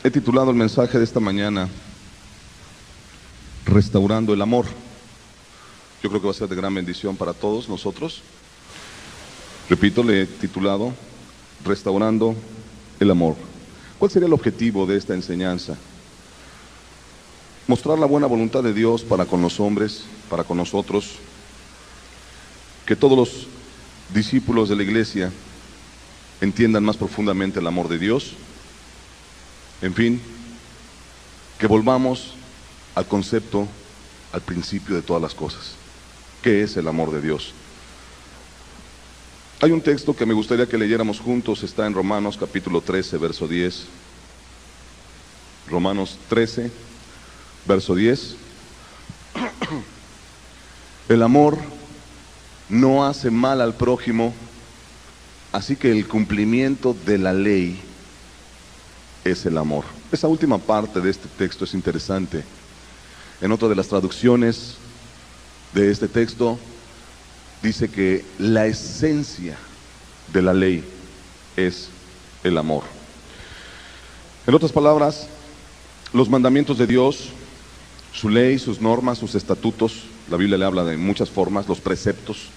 He titulado el mensaje de esta mañana Restaurando el amor. Yo creo que va a ser de gran bendición para todos nosotros. Repito, le he titulado Restaurando el amor. ¿Cuál sería el objetivo de esta enseñanza? Mostrar la buena voluntad de Dios para con los hombres, para con nosotros, que todos los discípulos de la iglesia entiendan más profundamente el amor de Dios. En fin, que volvamos al concepto, al principio de todas las cosas. ¿Qué es el amor de Dios? Hay un texto que me gustaría que leyéramos juntos, está en Romanos capítulo 13, verso 10. Romanos 13, verso 10. El amor no hace mal al prójimo, así que el cumplimiento de la ley es el amor. Esa última parte de este texto es interesante. En otra de las traducciones de este texto dice que la esencia de la ley es el amor. En otras palabras, los mandamientos de Dios, su ley, sus normas, sus estatutos, la Biblia le habla de muchas formas, los preceptos,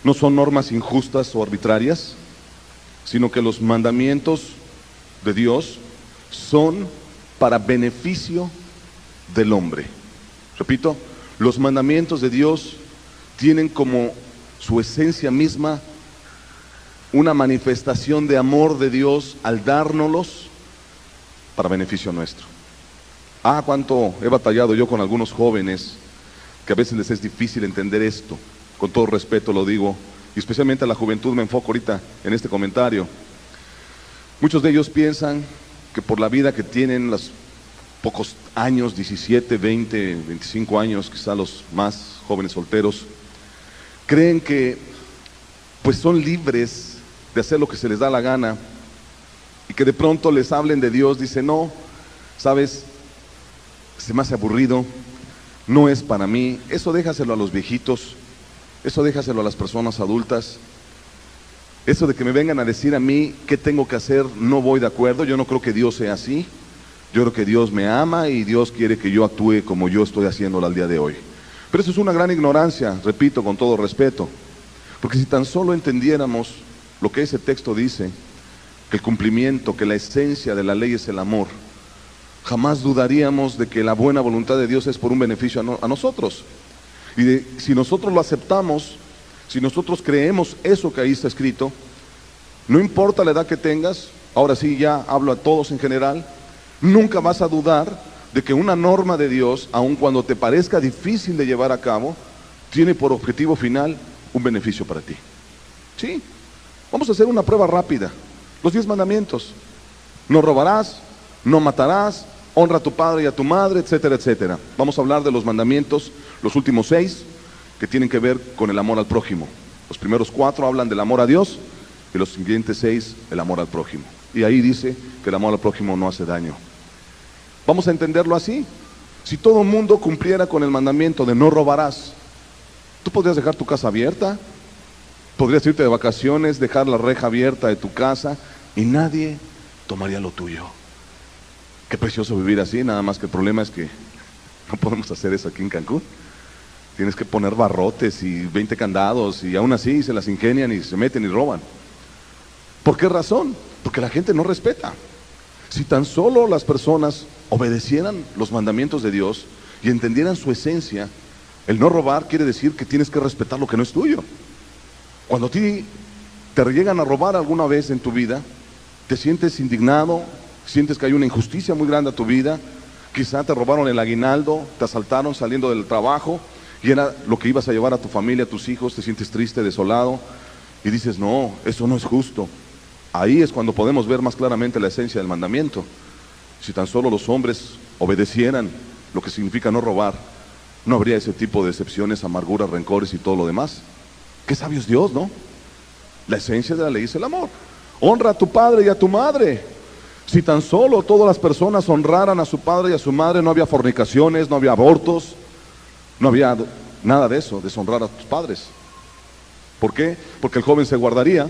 no son normas injustas o arbitrarias, sino que los mandamientos de Dios son para beneficio del hombre. Repito, los mandamientos de Dios tienen como su esencia misma una manifestación de amor de Dios al dárnoslos para beneficio nuestro. Cuánto he batallado yo con algunos jóvenes que a veces les es difícil entender esto. Con todo respeto lo digo, y especialmente a la juventud me enfoco ahorita en este comentario. Muchos de ellos piensan que por la vida que tienen, los pocos años, 17, 20, 25 años, quizá los más jóvenes solteros, creen que pues son libres de hacer lo que se les da la gana, y que de pronto les hablen de Dios, dicen, no, sabes, se me hace aburrido, no es para mí, eso déjaselo a los viejitos, eso déjaselo a las personas adultas. Eso de que me vengan a decir a mí qué tengo que hacer, no voy de acuerdo. Yo no creo que Dios sea así. Yo creo que Dios me ama y Dios quiere que yo actúe como yo estoy haciéndolo al día de hoy. Pero eso es una gran ignorancia, repito, con todo respeto. Porque si tan solo entendiéramos lo que ese texto dice, que el cumplimiento, que la esencia de la ley es el amor, jamás dudaríamos de que la buena voluntad de Dios es por un beneficio a nosotros. Y si nosotros lo aceptamos, si nosotros creemos eso que ahí está escrito, no importa la edad que tengas, ahora sí ya hablo a todos en general, nunca vas a dudar de que una norma de Dios, aun cuando te parezca difícil de llevar a cabo, tiene por objetivo final un beneficio para ti. ¿Sí? Vamos a hacer una prueba rápida. Los 10 mandamientos. No robarás, no matarás, honra a tu padre y a tu madre, etcétera, etcétera. Vamos a hablar de los mandamientos, los últimos 6, que tienen que ver con el amor al prójimo. Los primeros 4 hablan del amor a Dios y los siguientes 6 el amor al prójimo. Y ahí dice que el amor al prójimo no hace daño. Vamos a entenderlo así. Si todo el mundo cumpliera con el mandamiento de no robarás, tú podrías dejar tu casa abierta, podrías irte de vacaciones, dejar la reja abierta de tu casa y nadie tomaría lo tuyo. Qué precioso vivir así, nada más que el problema es que no podemos hacer eso aquí en Cancún. Tienes que poner barrotes y 20 candados y aún así se las ingenian y se meten y roban. ¿Por qué razón? Porque la gente no respeta. Si tan solo las personas obedecieran los mandamientos de Dios y entendieran su esencia, el no robar quiere decir que tienes que respetar lo que no es tuyo. Cuando a ti te llegan a robar alguna vez en tu vida, te sientes indignado, sientes que hay una injusticia muy grande a tu vida, quizá te robaron el aguinaldo, te asaltaron saliendo del trabajo, y era lo que ibas a llevar a tu familia, a tus hijos, te sientes triste, desolado, y dices, no, eso no es justo. Ahí es cuando podemos ver más claramente la esencia del mandamiento. Si tan solo los hombres obedecieran lo que significa no robar, no habría ese tipo de decepciones, amarguras, rencores y todo lo demás. Qué sabio es Dios, ¿no? La esencia de la ley es el amor. Honra a tu padre y a tu madre. Si tan solo todas las personas honraran a su padre y a su madre, no había fornicaciones, no había abortos, no había nada de eso, deshonrar a tus padres. ¿Por qué? Porque el joven se guardaría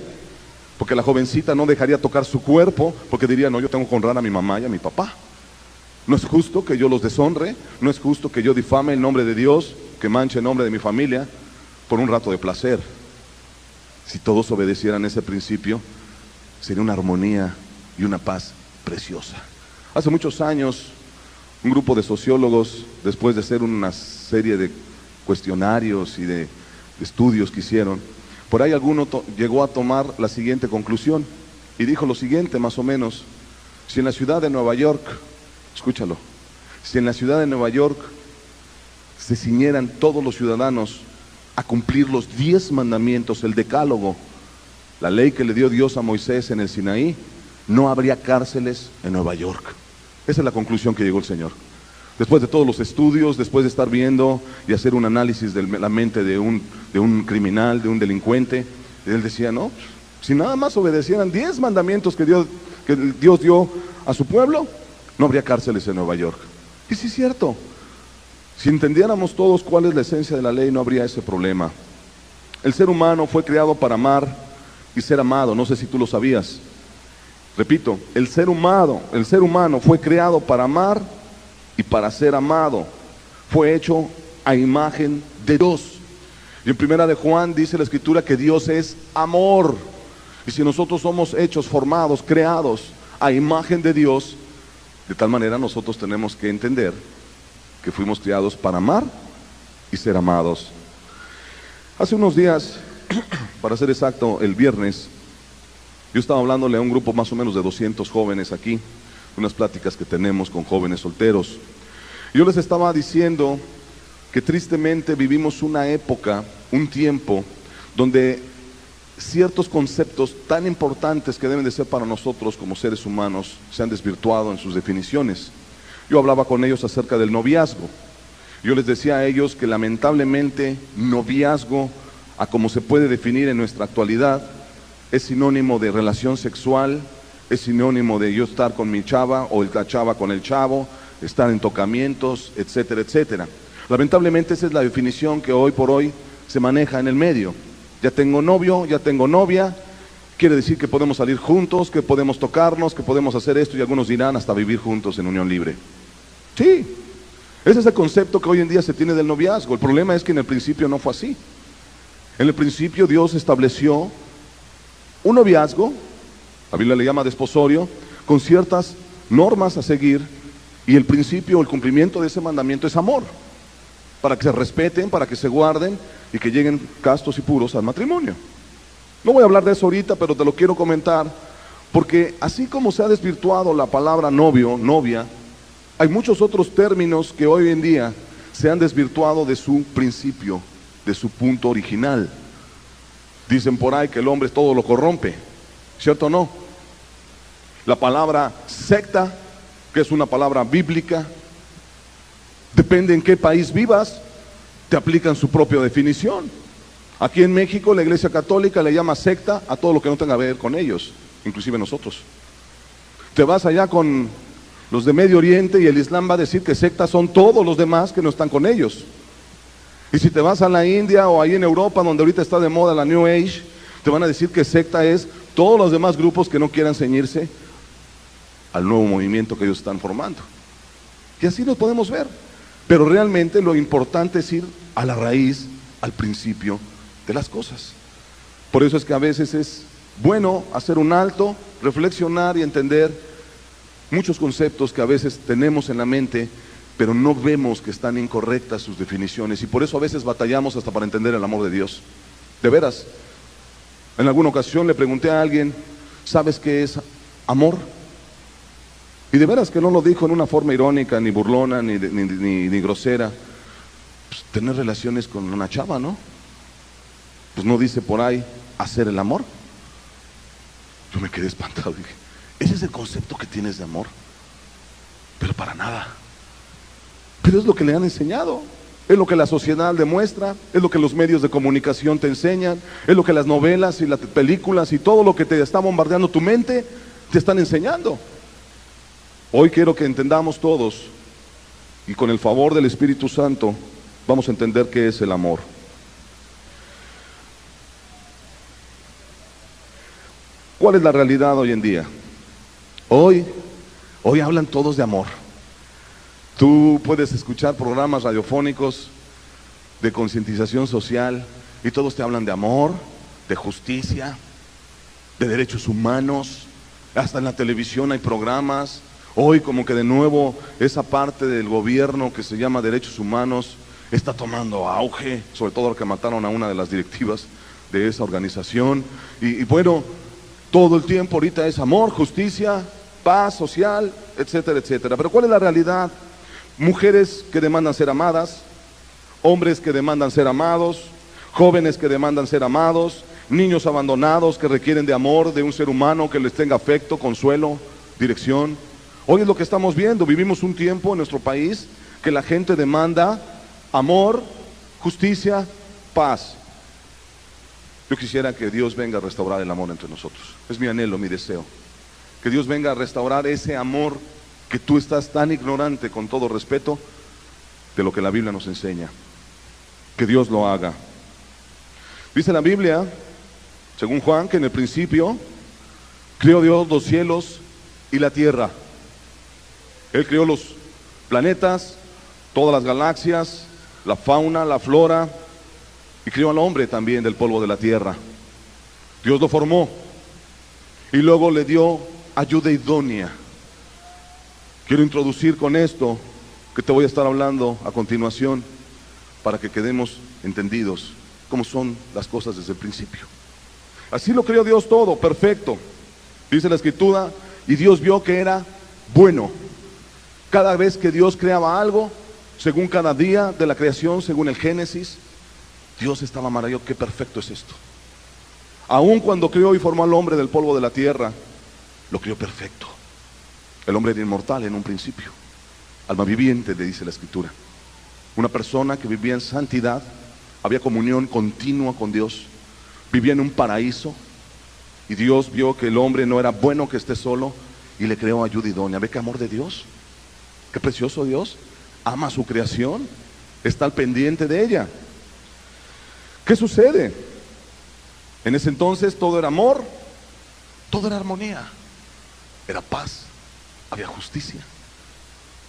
porque la jovencita no dejaría tocar su cuerpo, porque diría, no, yo tengo que honrar a mi mamá y a mi papá. No es justo que yo los deshonre, no es justo que yo difame el nombre de Dios, que manche el nombre de mi familia por un rato de placer. Si todos obedecieran ese principio, sería una armonía y una paz preciosa. Hace muchos años, un grupo de sociólogos, después de hacer una serie de cuestionarios y de estudios que hicieron, por ahí alguno llegó a tomar la siguiente conclusión y dijo lo siguiente más o menos: si en la ciudad de Nueva York, escúchalo, si en la ciudad de Nueva York se ciñeran todos los ciudadanos a cumplir los 10 mandamientos, el decálogo, la ley que le dio Dios a Moisés en el Sinaí, no habría cárceles en Nueva York. Esa es la conclusión que llegó el Señor. Después de todos los estudios, después de estar viendo y hacer un análisis de la mente de un criminal, de un delincuente, él decía, no, si nada más obedecieran 10 mandamientos que Dios dio a su pueblo, no habría cárceles en Nueva York. Y sí es cierto. Si entendiéramos todos cuál es la esencia de la ley, no habría ese problema. El ser humano fue creado para amar y ser amado. No sé si tú lo sabías. Repito, el ser humano fue creado para amar y para ser amado. Fue hecho a imagen de Dios. Y en Primera de Juan dice la Escritura que Dios es amor. Y si nosotros somos hechos, formados, creados a imagen de Dios, de tal manera nosotros tenemos que entender que fuimos criados para amar y ser amados. Hace unos días, para ser exacto, el viernes, yo estaba hablándole a un grupo más o menos de 200 jóvenes aquí, unas pláticas que tenemos con jóvenes solteros. Yo les estaba diciendo que tristemente vivimos una época, un tiempo, donde ciertos conceptos tan importantes que deben de ser para nosotros como seres humanos se han desvirtuado en sus definiciones. Yo hablaba con ellos acerca del noviazgo. Yo les decía a ellos que lamentablemente noviazgo, a como se puede definir en nuestra actualidad, es sinónimo de relación sexual, es sinónimo de yo estar con mi chava o la chava con el chavo, estar en tocamientos, etcétera, etcétera. Lamentablemente esa es la definición que hoy por hoy se maneja en el medio. Ya tengo novio, ya tengo novia, quiere decir que podemos salir juntos, que podemos tocarnos, que podemos hacer esto, y algunos dirán hasta vivir juntos en unión libre. Sí, ese es el concepto que hoy en día se tiene del noviazgo. El problema es que en el principio no fue así. En el principio Dios estableció un noviazgo, la Biblia le llama desposorio, con ciertas normas a seguir, y el principio, el cumplimiento de ese mandamiento es amor, para que se respeten, para que se guarden y que lleguen castos y puros al matrimonio. No voy a hablar de eso ahorita, pero te lo quiero comentar, porque así como se ha desvirtuado la palabra novio, novia, hay muchos otros términos que hoy en día se han desvirtuado de su principio, de su punto original. Dicen por ahí que el hombre todo lo corrompe, ¿cierto o no? La palabra secta, que es una palabra bíblica, depende en qué país vivas, te aplican su propia definición. Aquí en México la Iglesia Católica le llama secta a todo lo que no tenga que ver con ellos, inclusive nosotros. Te vas allá con los de Medio Oriente y el Islam va a decir que sectas son todos los demás que no están con ellos. Y si te vas a la India o ahí en Europa, donde ahorita está de moda la New Age, te van a decir que secta es todos los demás grupos que no quieran ceñirse al nuevo movimiento que ellos están formando. Y así lo podemos ver. Pero realmente lo importante es ir a la raíz, al principio de las cosas. Por eso es que a veces es bueno hacer un alto, reflexionar y entender muchos conceptos que a veces tenemos en la mente, pero no vemos que están incorrectas sus definiciones, y por eso a veces batallamos hasta para entender el amor de Dios. De veras, en alguna ocasión le pregunté a alguien, ¿sabes qué es amor? Y de veras que no lo dijo en una forma irónica, ni burlona, ni grosera. Pues tener relaciones con una chava, ¿no? Pues no dice por ahí hacer el amor. Yo me quedé espantado, dije, ese es el concepto que tienes de amor. Pero para nada. Pero es lo que le han enseñado, es lo que la sociedad demuestra, es lo que los medios de comunicación te enseñan, es lo que las novelas y las películas y todo lo que te está bombardeando tu mente te están enseñando. Hoy quiero que entendamos todos, y con el favor del Espíritu Santo vamos a entender qué es el amor. ¿cuál es la realidad hoy en día? Hoy hablan todos de amor. Tú puedes escuchar programas radiofónicos de concientización social y todos te hablan de amor, de justicia, de derechos humanos. Hasta en la televisión hay programas. Hoy como que de nuevo esa parte del gobierno que se llama derechos humanos está tomando auge, sobre todo porque mataron a una de las directivas de esa organización. Y bueno, todo el tiempo ahorita es amor, justicia, paz social, etcétera, etcétera. Pero ¿cuál es la realidad? Mujeres que demandan ser amadas, hombres que demandan ser amados, jóvenes que demandan ser amados, niños abandonados que requieren de amor, de un ser humano que les tenga afecto, consuelo, dirección. Hoy es lo que estamos viendo. Vivimos un tiempo en nuestro país que la gente demanda amor, justicia, paz. Yo quisiera que Dios venga a restaurar el amor entre nosotros. Es mi anhelo, mi deseo. Que Dios venga a restaurar ese amor que tú estás tan ignorante, con todo respeto, de lo que la Biblia nos enseña. Que Dios lo haga. Dice la Biblia, según Juan, que en el principio creó Dios los cielos y la tierra. Él creó los planetas, todas las galaxias, la fauna, la flora, y creó al hombre también del polvo de la tierra. Dios lo formó y luego le dio ayuda idónea. Quiero introducir con esto que te voy a estar hablando a continuación para que quedemos entendidos cómo son las cosas desde el principio. Así lo creó Dios todo, perfecto. Dice la Escritura, y Dios vio que era bueno. Cada vez que Dios creaba algo, según cada día de la creación, según el Génesis, Dios estaba maravilloso. Qué perfecto es esto. Aun cuando creó y formó al hombre del polvo de la tierra, lo creó perfecto. El hombre era inmortal en un principio, alma viviente, le dice la Escritura. Una persona que vivía en santidad, había comunión continua con Dios, vivía en un paraíso, y Dios vio que el hombre no era bueno que esté solo y le creó ayuda idónea. ¿Ve qué amor de Dios? Qué precioso Dios. Ama a su creación, está al pendiente de ella. ¿Qué sucede? En ese entonces todo era amor, todo era armonía, era paz, había justicia,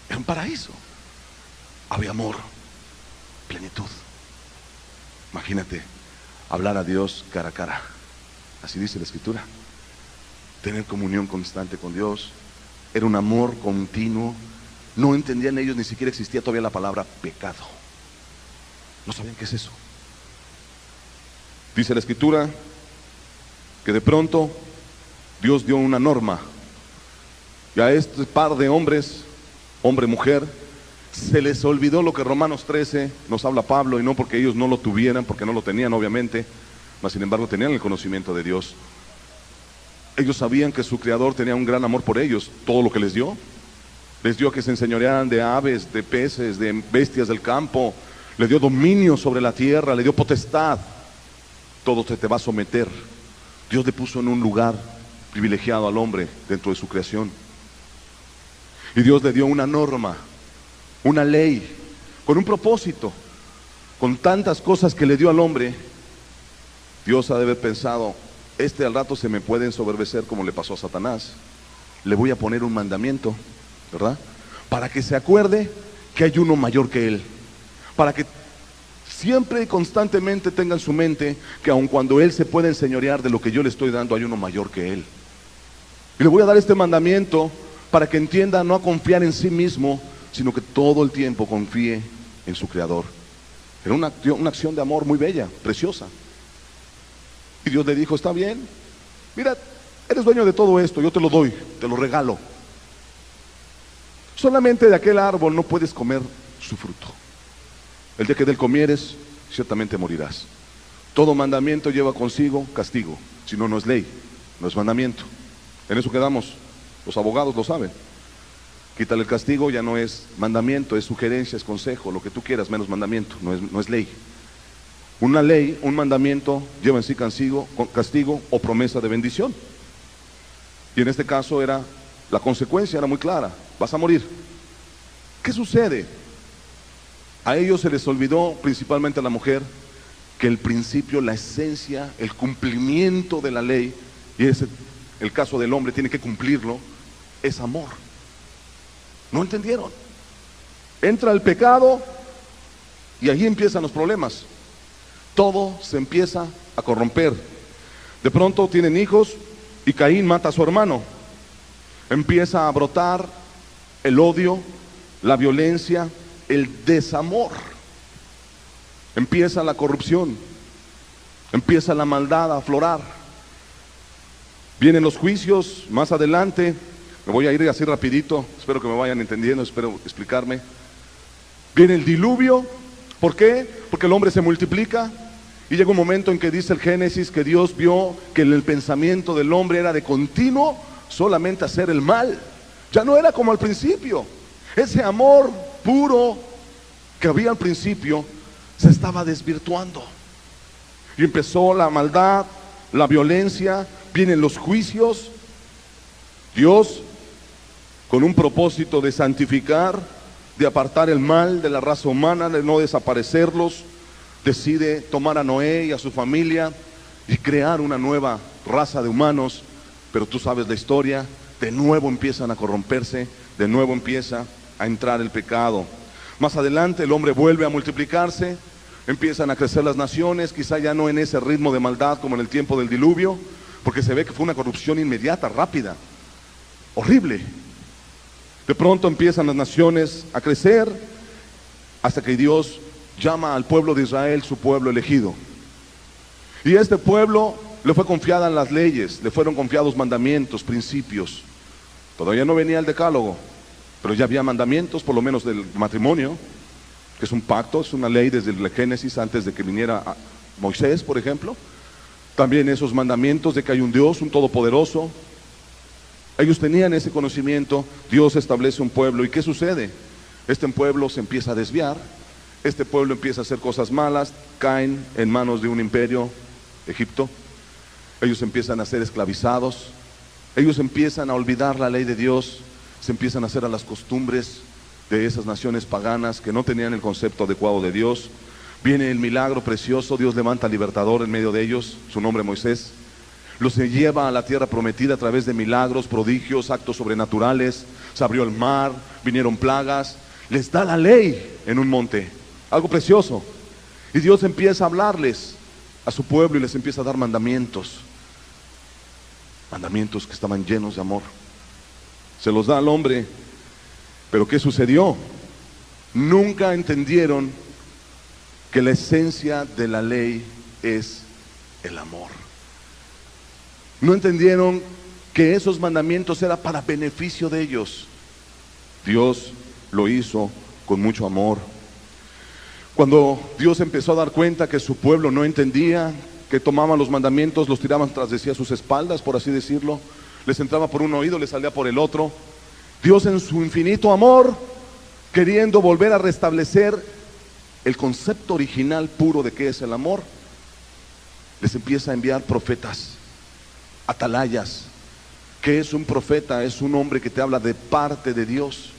era un paraíso, había amor, plenitud. Imagínate hablar a Dios cara a cara, así dice la Escritura, tener comunión constante con Dios, era un amor continuo. No entendían ellos, ni siquiera existía todavía la palabra pecado, no sabían qué es eso. Dice la Escritura que de pronto Dios dio una norma, y a este par de hombres, hombre y mujer, se les olvidó lo que Romanos 13 nos habla Pablo, y no porque ellos no lo tuvieran, porque no lo tenían obviamente, mas sin embargo tenían el conocimiento de Dios. Ellos sabían que su Creador tenía un gran amor por ellos. Todo lo que les dio que se enseñorearan de aves, de peces, de bestias del campo, le dio dominio sobre la tierra, le dio potestad. Todo te va a someter. Dios le puso en un lugar privilegiado al hombre dentro de su creación, y Dios le dio una norma, una ley, con un propósito. Con tantas cosas que le dio al hombre, Dios ha de haber pensado, al rato se me puede ensoberbecer como le pasó a Satanás. Le voy a poner un mandamiento, ¿verdad? Para que se acuerde que hay uno mayor que él, para que siempre y constantemente tenga en su mente que aun cuando él se puede enseñorear de lo que yo le estoy dando, hay uno mayor que él. Y le voy a dar este mandamiento para que entienda no a confiar en sí mismo, sino que todo el tiempo confíe en su Creador. Era una acción de amor muy bella, preciosa. Y Dios le dijo, está bien, mira, eres dueño de todo esto, yo te lo doy, te lo regalo. Solamente de aquel árbol no puedes comer su fruto. El día que de él comieres, ciertamente morirás. Todo mandamiento lleva consigo castigo, si no, no es ley, no es mandamiento. En eso quedamos, los abogados lo saben. Quítale el castigo, ya no es mandamiento, es sugerencia, es consejo, lo que tú quieras, menos mandamiento, no es ley. Una ley, un mandamiento, lleva en sí castigo o promesa de bendición. Y en este caso la consecuencia era muy clara, vas a morir. ¿Qué sucede? A ellos se les olvidó, principalmente a la mujer, que el principio, la esencia, el cumplimiento de la ley, y ese el caso del hombre tiene que cumplirlo, es amor. No entendieron. Entra el pecado y ahí empiezan los problemas. Todo se empieza a corromper. De pronto tienen hijos y Caín mata a su hermano. Empieza a brotar el odio, la violencia, el desamor. Empieza la corrupción, empieza la maldad a aflorar. Vienen los juicios más adelante. Me voy a ir así rapidito, espero que me vayan entendiendo, espero explicarme. Viene el diluvio. ¿Por qué? Porque el hombre se multiplica y llega un momento en que dice el Génesis que Dios vio que el pensamiento del hombre era de continuo solamente hacer el mal. Ya no era como al principio. Ese amor puro que había al principio se estaba desvirtuando. Y empezó la maldad, la violencia, vienen los juicios. Dios, con un propósito de santificar, de apartar el mal de la raza humana, de no desaparecerlos, decide tomar a Noé y a su familia y crear una nueva raza de humanos. Pero tú sabes la historia, de nuevo empiezan a corromperse, de nuevo empieza a entrar el pecado. Más adelante el hombre vuelve a multiplicarse, empiezan a crecer las naciones, quizá ya no en ese ritmo de maldad como en el tiempo del diluvio, porque se ve que fue una corrupción inmediata, rápida, horrible. De pronto empiezan las naciones a crecer hasta que Dios llama al pueblo de Israel su pueblo elegido. Y a este pueblo le fue confiadas las leyes, le fueron confiados mandamientos, principios. Todavía no venía el decálogo, pero ya había mandamientos, por lo menos del matrimonio, que es un pacto, es una ley desde el Génesis, antes de que viniera Moisés, por ejemplo. También esos mandamientos de que hay un Dios, un todopoderoso. Ellos tenían ese conocimiento. Dios establece un pueblo. ¿Y qué sucede? Este pueblo se empieza a desviar. Este pueblo empieza a hacer cosas malas. Caen en manos de un imperio, Egipto. Ellos empiezan a ser esclavizados. Ellos empiezan a olvidar la ley de Dios. Se empiezan a hacer a las costumbres de esas naciones paganas que no tenían el concepto adecuado de Dios. Viene el milagro precioso. Dios levanta al libertador en medio de ellos, su nombre Moisés. Los lleva a la tierra prometida a través de milagros, prodigios, actos sobrenaturales. Se abrió el mar, vinieron plagas. Les da la ley en un monte, algo precioso. Y Dios empieza a hablarles a su pueblo y les empieza a dar mandamientos. Mandamientos que estaban llenos de amor. Se los da al hombre. Pero ¿qué sucedió? Nunca entendieron que la esencia de la ley es el amor. No entendieron que esos mandamientos eran para beneficio de ellos. Dios lo hizo con mucho amor. Cuando Dios empezó a dar cuenta que su pueblo no entendía, que tomaban los mandamientos, los tiraban tras de sí a sus espaldas, por así decirlo, les entraba por un oído, les salía por el otro. Dios en su infinito amor, queriendo volver a restablecer el concepto original puro de qué es el amor, les empieza a enviar profetas, atalayas. ¿Qué es un profeta? Es un hombre que te habla de parte de Dios,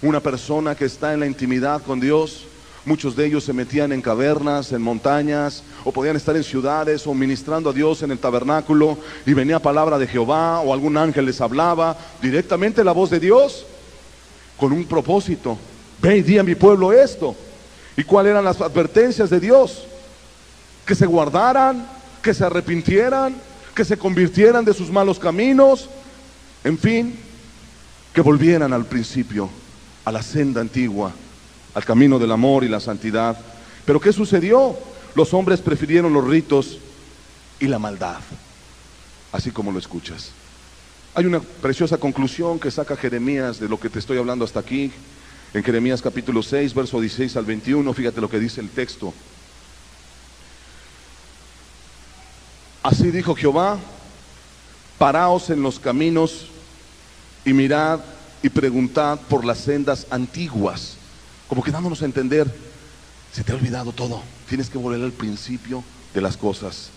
una persona que está en la intimidad con Dios. Muchos de ellos se metían en cavernas, en montañas, o podían estar en ciudades, o ministrando a Dios en el tabernáculo, y venía palabra de Jehová, o algún ángel les hablaba, directamente la voz de Dios, con un propósito. Ve y di a mi pueblo esto. ¿Y cuáles eran las advertencias de Dios? Que se guardaran, que se arrepintieran, que se convirtieran de sus malos caminos, en fin, que volvieran al principio, a la senda antigua, al camino del amor y la santidad. Pero ¿qué sucedió? Los hombres prefirieron los ritos y la maldad, así como lo escuchas. Hay una preciosa conclusión que saca Jeremías de lo que te estoy hablando hasta aquí. En Jeremías capítulo 6, verso 16 al 21, fíjate lo que dice el texto. Así dijo Jehová: paraos en los caminos y mirad y preguntad por las sendas antiguas. Como que dándonos a entender, se te ha olvidado todo, tienes que volver al principio de las cosas.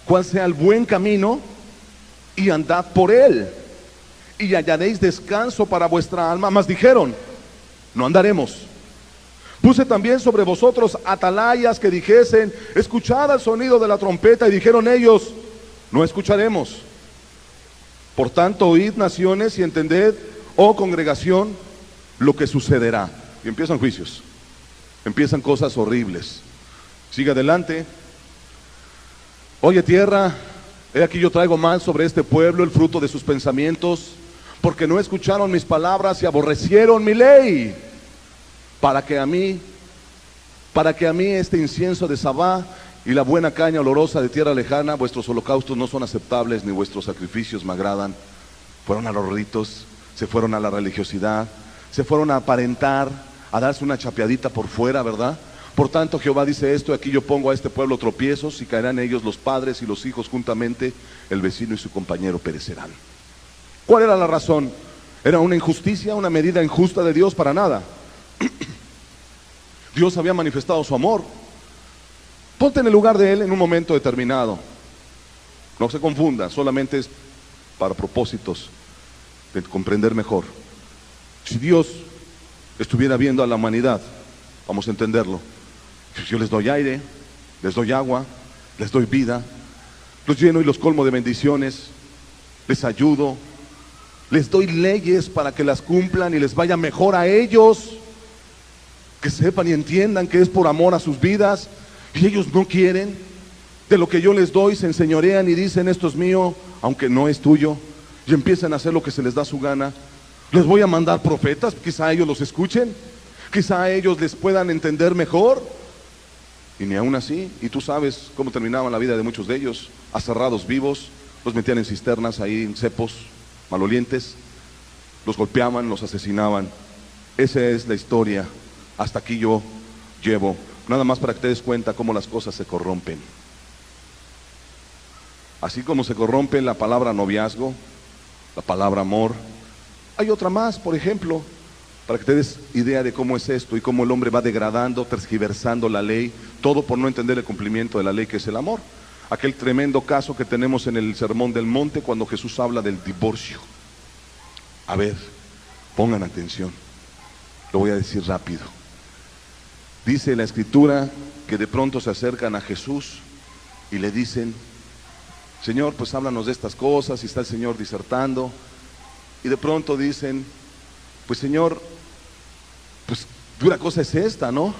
Cuál sea el buen camino y andad por él, y hallaréis descanso para vuestra alma. Mas dijeron: no andaremos. Puse también sobre vosotros atalayas que dijesen: escuchad el sonido de la trompeta. Y dijeron ellos: no escucharemos. Por tanto, oíd naciones y entended, oh congregación, lo que sucederá. Y empiezan juicios, empiezan cosas horribles. Sigue adelante. Oye tierra, he aquí yo traigo mal sobre este pueblo el fruto de sus pensamientos, porque no escucharon mis palabras y aborrecieron mi ley, para que a mí este incienso de Sabá y la buena caña olorosa de tierra lejana, vuestros holocaustos no son aceptables, ni vuestros sacrificios me agradan. Fueron a los ritos, se fueron a la religiosidad, se fueron a aparentar, a darse una chapeadita por fuera, ¿verdad? Por tanto Jehová dice esto: aquí yo pongo a este pueblo tropiezos, y caerán ellos los padres y los hijos juntamente, el vecino y su compañero perecerán. ¿Cuál era la razón? ¿Era una injusticia, una medida injusta de Dios? Para nada. Dios había manifestado su amor. Ponte en el lugar de Él en un momento determinado. No se confunda, solamente es para propósitos de comprender mejor. Si Dios estuviera viendo a la humanidad, vamos a entenderlo. Yo les doy aire, les doy agua, les doy vida, los lleno y los colmo de bendiciones, les ayudo, les doy leyes para que las cumplan y les vaya mejor a ellos, que sepan y entiendan que es por amor a sus vidas, y ellos no quieren. De lo que yo les doy se enseñorean y dicen: esto es mío, aunque no es tuyo, y empiezan a hacer lo que se les da su gana. Les voy a mandar profetas, quizá ellos los escuchen, quizá ellos les puedan entender mejor. Y ni aún así. Y tú sabes cómo terminaba la vida de muchos de ellos: aserrados vivos, los metían en cisternas, ahí en cepos malolientes, los golpeaban, los asesinaban. Esa es la historia. Hasta aquí yo llevo, nada más para que te des cuenta cómo las cosas se corrompen. Así como se corrompe la palabra noviazgo, la palabra amor, hay otra más, por ejemplo, para que te des idea de cómo es esto y cómo el hombre va degradando, tergiversando la ley, todo por no entender el cumplimiento de la ley, que es el amor. Aquel tremendo caso que tenemos en el Sermón del Monte, cuando Jesús habla del divorcio. A ver, pongan atención, lo voy a decir rápido. Dice la Escritura que de pronto se acercan a Jesús y le dicen: Señor, pues háblanos de estas cosas. Y está el Señor disertando, y de pronto dicen: pues Señor, pues dura cosa es esta, ¿no?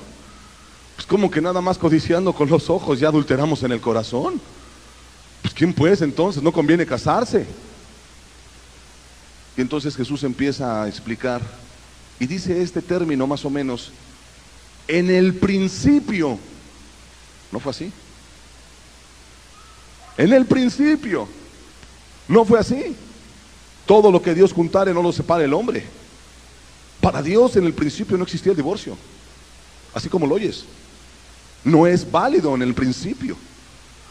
Pues como que nada más codiciando con los ojos ya adulteramos en el corazón. Pues ¿quién pues entonces? No conviene casarse. Y entonces Jesús empieza a explicar y dice este término más o menos: en el principio. ¿No fue así? En el principio no fue así. Todo lo que Dios juntare no lo separa el hombre. Para Dios en el principio no existía el divorcio, así como lo oyes. No es válido en el principio.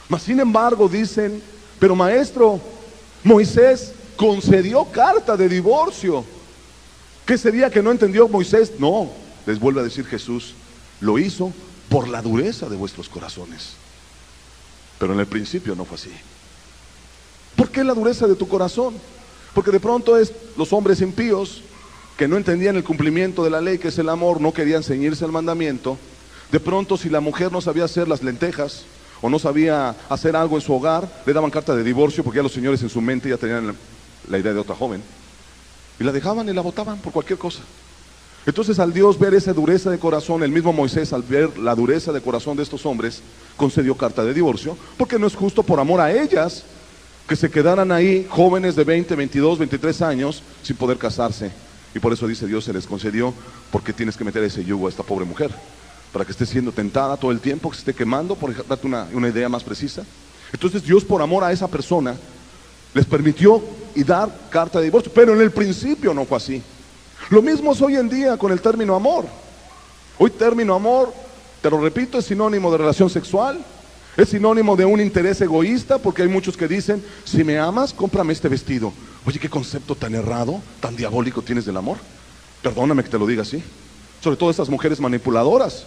Mas sin embargo dicen: pero maestro, Moisés concedió carta de divorcio. ¿Qué sería que no entendió Moisés? No, les vuelve a decir Jesús: lo hizo por la dureza de vuestros corazones. Pero en el principio no fue así. ¿Por qué la dureza de tu corazón? Porque de pronto los hombres impíos, que no entendían el cumplimiento de la ley, que es el amor, no querían ceñirse al mandamiento. De pronto, si la mujer no sabía hacer las lentejas o no sabía hacer algo en su hogar, le daban carta de divorcio, porque ya los señores en su mente ya tenían la idea de otra joven, y la dejaban y la botaban por cualquier cosa. Entonces, al Dios ver esa dureza de corazón, el mismo Moisés, al ver la dureza de corazón de estos hombres, concedió carta de divorcio, porque no es justo, por amor a ellas, que se quedaran ahí jóvenes de 20, 22, 23 años sin poder casarse. Y por eso dice Dios: se les concedió, porque tienes que meter ese yugo a esta pobre mujer, para que esté siendo tentada todo el tiempo, que se esté quemando, por darte una idea más precisa. Entonces Dios, por amor a esa persona, les permitió y dar carta de divorcio, pero en el principio no fue así. Lo mismo es hoy en día con el término amor. Hoy término amor, te lo repito, es sinónimo de relación sexual, es sinónimo de un interés egoísta, porque hay muchos que dicen: si me amas, cómprame este vestido. Oye, qué concepto tan errado, tan diabólico tienes del amor. Perdóname que te lo diga así. Sobre todo estas mujeres manipuladoras: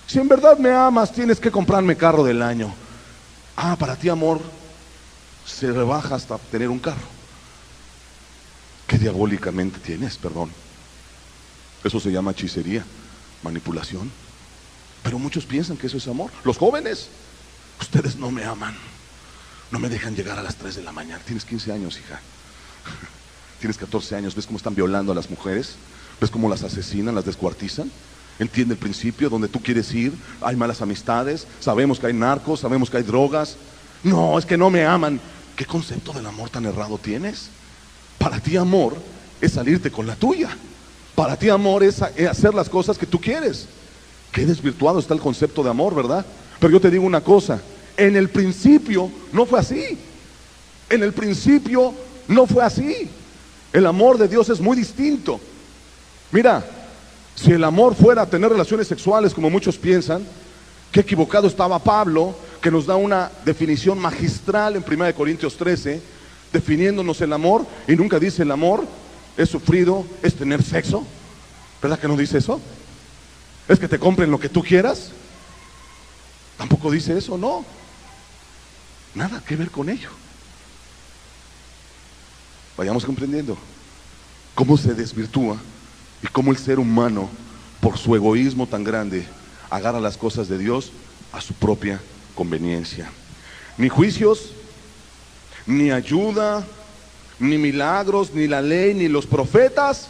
si en verdad me amas, tienes que comprarme carro del año. Ah, para ti amor se rebaja hasta tener un carro. Qué diabólicamente tienes, perdón. Eso se llama hechicería, manipulación. Pero muchos piensan que eso es amor. Los jóvenes: ustedes no me aman, no me dejan llegar a las 3 de la mañana. Tienes 15 años, hija. Tienes 14 años, ¿ves cómo están violando a las mujeres? ¿Ves cómo las asesinan, las descuartizan? Entiende el principio, donde tú quieres ir, hay malas amistades, sabemos que hay narcos, sabemos que hay drogas. No, es que no me aman. ¿Qué concepto del amor tan errado tienes? Para ti amor es salirte con la tuya. Para ti amor es hacer las cosas que tú quieres. Qué desvirtuado está el concepto de amor, ¿verdad? Pero yo te digo una cosa, en el principio no fue así. En el principio no fue así. El amor de Dios es muy distinto. Mira, si el amor fuera tener relaciones sexuales como muchos piensan, qué equivocado estaba Pablo, que nos da una definición magistral en 1 Corintios 13, definiéndonos el amor, y nunca dice el amor es sufrido, es tener sexo. ¿Verdad que no dice eso? ¿Es que te compren lo que tú quieras? Tampoco dice eso, no. Nada que ver con ello. Vayamos comprendiendo cómo se desvirtúa y cómo el ser humano, por su egoísmo tan grande, agarra las cosas de Dios a su propia conveniencia. Ni juicios, ni ayuda, ni milagros, ni la ley, ni los profetas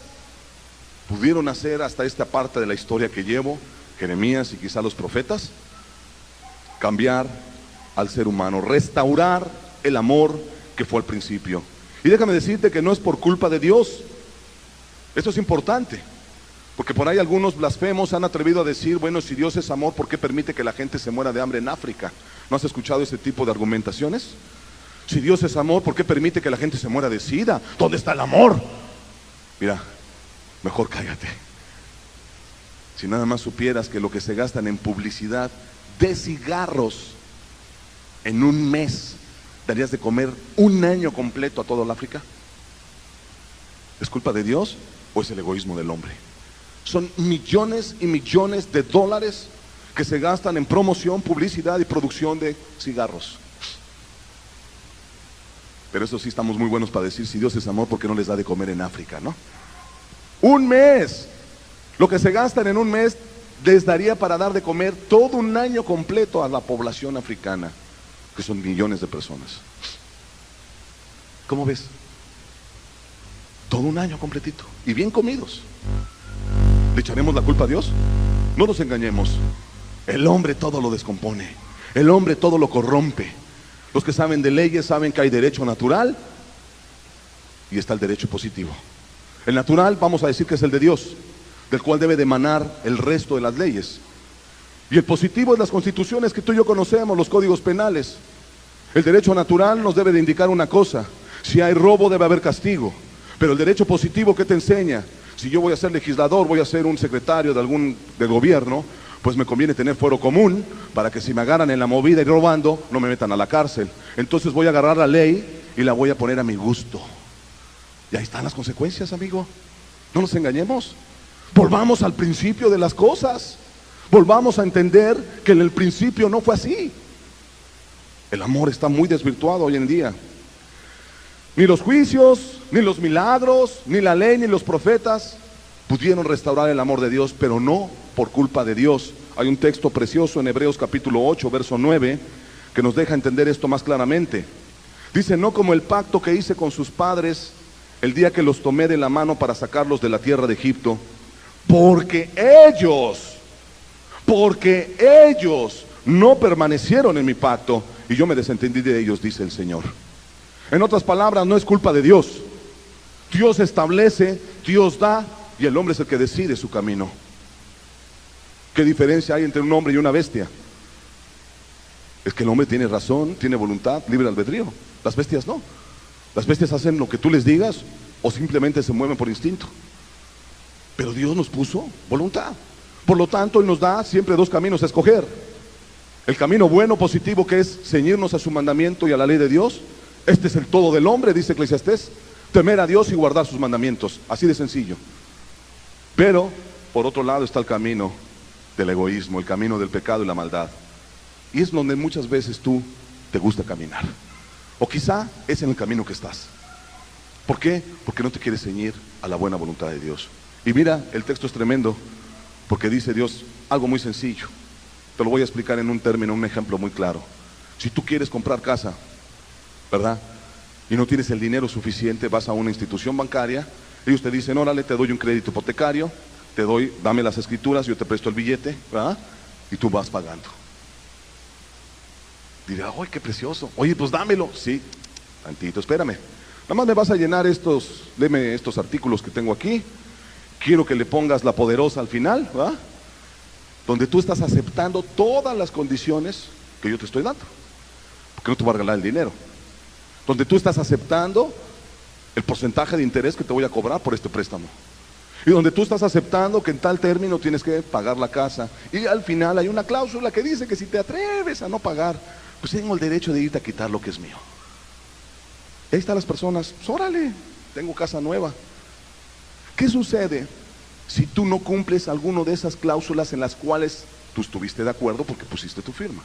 pudieron hacer hasta esta parte de la historia que llevo, Jeremías y quizá los profetas, cambiar al ser humano, restaurar el amor que fue al principio. Y déjame decirte que no es por culpa de Dios. Esto es importante, porque por ahí algunos blasfemos han atrevido a decir, bueno, si Dios es amor, ¿por qué permite que la gente se muera de hambre en África? ¿No has escuchado ese tipo de argumentaciones? Si Dios es amor, ¿por qué permite que la gente se muera de sida? ¿Dónde está el amor? Mira, mejor cállate. Si nada más supieras que lo que se gastan en publicidad de cigarros en un mes, darías de comer un año completo a todo el África. ¿Es culpa de Dios o es el egoísmo del hombre? Son millones y millones de dólares que se gastan en promoción, publicidad y producción de cigarros. Pero eso sí, estamos muy buenos para decir, si Dios es amor, ¿por qué no les da de comer en África, no? Un mes. Lo que se gastan en un mes les daría para dar de comer todo un año completo a la población africana, que son millones de personas. ¿Cómo ves? Todo un año completito y bien comidos. ¿Le echaremos la culpa a Dios? No nos engañemos. El hombre todo lo descompone, el hombre todo lo corrompe. Los que saben de leyes saben que hay derecho natural y está el derecho positivo. El natural vamos a decir que es el de Dios, del cual debe de emanar el resto de las leyes. Y el positivo es las constituciones que tú y yo conocemos, los códigos penales. El derecho natural nos debe de indicar una cosa: si hay robo debe haber castigo. Pero el derecho positivo, ¿qué te enseña? Si yo voy a ser legislador, voy a ser un secretario de gobierno, pues me conviene tener fuero común para que si me agarran en la movida y robando, no me metan a la cárcel. Entonces voy a agarrar la ley y la voy a poner a mi gusto. Y ahí están las consecuencias, amigo. No nos engañemos. Volvamos al principio de las cosas. Volvamos a entender que en el principio no fue así. El amor está muy desvirtuado hoy en día. Ni los juicios, ni los milagros, ni la ley, ni los profetas pudieron restaurar el amor de Dios, pero no por culpa de Dios. Hay un texto precioso en Hebreos capítulo 8, verso 9, que nos deja entender esto más claramente. Dice: no como el pacto que hice con sus padres el día que los tomé de la mano para sacarlos de la tierra de Egipto, porque ellos no permanecieron en mi pacto y yo me desentendí de ellos, dice el Señor. En otras palabras, no es culpa de Dios. Dios establece, Dios da, y el hombre es el que decide su camino. ¿Qué diferencia hay entre un hombre y una bestia? Es que el hombre tiene razón, tiene voluntad, libre albedrío. Las bestias no. Las bestias hacen lo que tú les digas o simplemente se mueven por instinto. Pero Dios nos puso voluntad. Por lo tanto, Él nos da siempre dos caminos a escoger. El camino bueno, positivo, que es ceñirnos a su mandamiento y a la ley de Dios. Este es el todo del hombre, dice Eclesiastés: temer a Dios y guardar sus mandamientos. Así de sencillo. Pero, por otro lado, está el camino del egoísmo, el camino del pecado y la maldad. Y es donde muchas veces tú te gusta caminar. O quizá es en el camino que estás. ¿Por qué? Porque no te quieres ceñir a la buena voluntad de Dios. Y mira, el texto es tremendo, porque dice Dios algo muy sencillo. Te lo voy a explicar en un término, un ejemplo muy claro. Si tú quieres comprar casa, ¿verdad? y no tienes el dinero suficiente, vas a una institución bancaria, ellos te dicen, órale, te doy un crédito hipotecario, dame las escrituras, yo te presto el billete, ¿verdad? Y tú vas pagando. Dirá, ¡ay, qué precioso! Oye, pues dámelo. Sí, tantito, espérame. Nada más me vas a llenar léeme estos artículos que tengo aquí. Quiero que le pongas la poderosa al final, ¿verdad? Donde tú estás aceptando todas las condiciones que yo te estoy dando. Porque no te voy a regalar el dinero. Donde tú estás aceptando el porcentaje de interés que te voy a cobrar por este préstamo. Y donde tú estás aceptando que en tal término tienes que pagar la casa. Y al final hay una cláusula que dice que si te atreves a no pagar, pues tengo el derecho de irte a quitar lo que es mío. Y ahí están las personas, pues órale, tengo casa nueva. ¿Qué sucede si tú no cumples alguno de esas cláusulas en las cuales tú estuviste de acuerdo porque pusiste tu firma?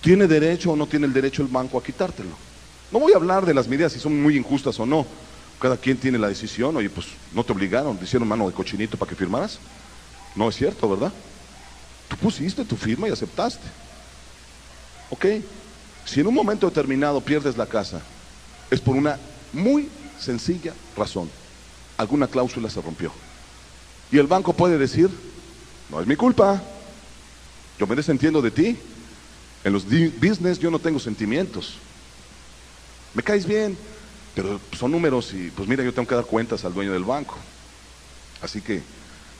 ¿Tiene derecho o no tiene el derecho el banco a quitártelo? No voy a hablar de las medidas si son muy injustas o no. Cada quien tiene la decisión. Oye, pues no te obligaron, te hicieron mano de cochinito para que firmaras. No es cierto, ¿verdad? Tú pusiste tu firma y aceptaste. Ok, si en un momento determinado pierdes la casa, es por una muy sencilla razón. Alguna cláusula se rompió. Y el banco puede decir, no es mi culpa, yo me desentiendo de ti. En los business yo no tengo sentimientos. Me caes bien, pero son números y pues mira, yo tengo que dar cuentas al dueño del banco. Así que,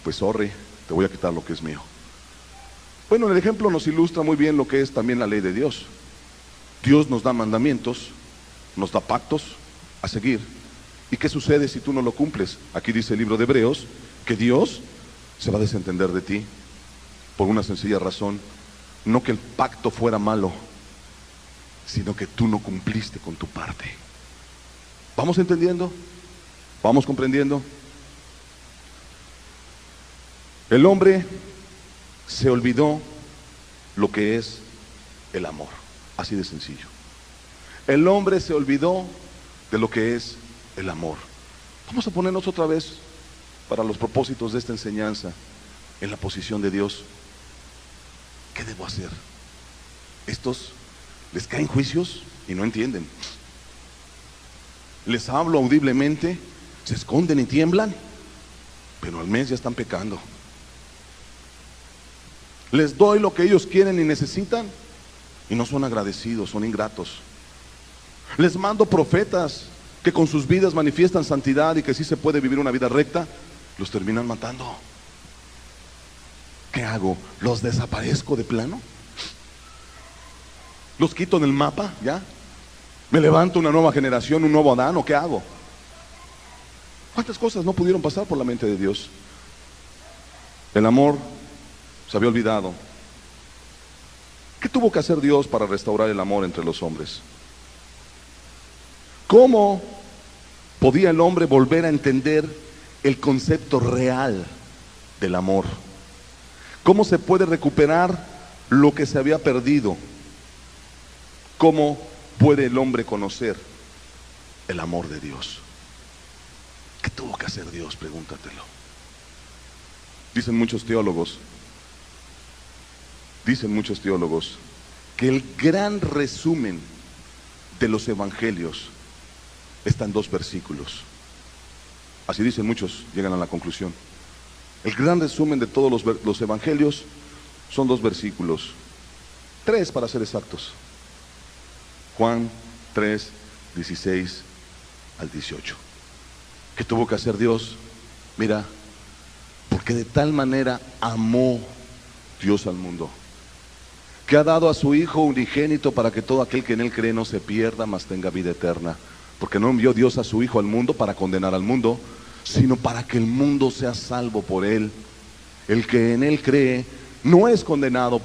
pues sorry, te voy a quitar lo que es mío. Bueno, el ejemplo nos ilustra muy bien lo que es también la ley de Dios. Dios nos da mandamientos, nos da pactos a seguir. ¿Y qué sucede si tú no lo cumples? Aquí dice el libro de Hebreos que Dios se va a desentender de ti por una sencilla razón. No que el pacto fuera malo, sino que tú no cumpliste con tu parte. ¿Vamos entendiendo? ¿Vamos comprendiendo? El hombre se olvidó lo que es el amor, así de sencillo. El hombre se olvidó de lo que es el amor. Vamos a ponernos otra vez, para los propósitos de esta enseñanza, en la posición de Dios. ¿Qué debo hacer? Estos les caen juicios y no entienden. Les hablo audiblemente, se esconden y tiemblan, pero al mes ya están pecando. Les doy lo que ellos quieren y necesitan y no son agradecidos, son ingratos. Les mando profetas que con sus vidas manifiestan santidad y que sí se puede vivir una vida recta, los terminan matando. ¿Qué hago? ¿Los desaparezco de plano? ¿Los quito del mapa? ¿Ya? ¿Me levanto una nueva generación, un nuevo Adán o qué hago? ¿Cuántas cosas no pudieron pasar por la mente de Dios? El amor se había olvidado. ¿Qué tuvo que hacer Dios para restaurar el amor entre los hombres? ¿Cómo podía el hombre volver a entender el concepto real del amor? ¿Cómo se puede recuperar lo que se había perdido? ¿Cómo puede el hombre conocer el amor de Dios? ¿Qué tuvo que hacer Dios? Pregúntatelo. Dicen muchos teólogos que el gran resumen de los evangelios está en 2 versículos. Así dicen muchos, llegan a la conclusión. El gran resumen de todos los evangelios son 2 versículos, 3 para ser exactos. Juan 3, 16 al 18. ¿Qué tuvo que hacer Dios? Mira, porque de tal manera amó Dios al mundo, que ha dado a su Hijo unigénito para que todo aquel que en Él cree no se pierda, mas tenga vida eterna. Porque no envió Dios a su Hijo al mundo para condenar al mundo, sino para que el mundo sea salvo por Él. El que en Él cree no es condenado,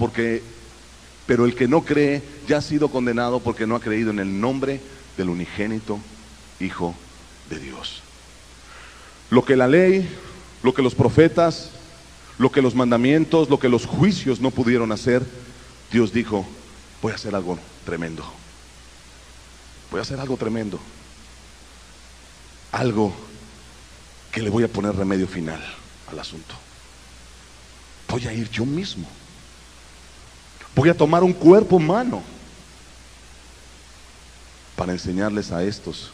pero el que no cree ya ha sido condenado porque no ha creído en el nombre del unigénito Hijo de Dios. Lo que la ley, lo que los profetas, lo que los mandamientos, lo que los juicios no pudieron hacer, Dios dijo, voy a hacer algo tremendo. Voy a hacer algo tremendo. Algo que le voy a poner remedio final al asunto. Voy a ir yo mismo. Voy a tomar un cuerpo humano. para enseñarles a estos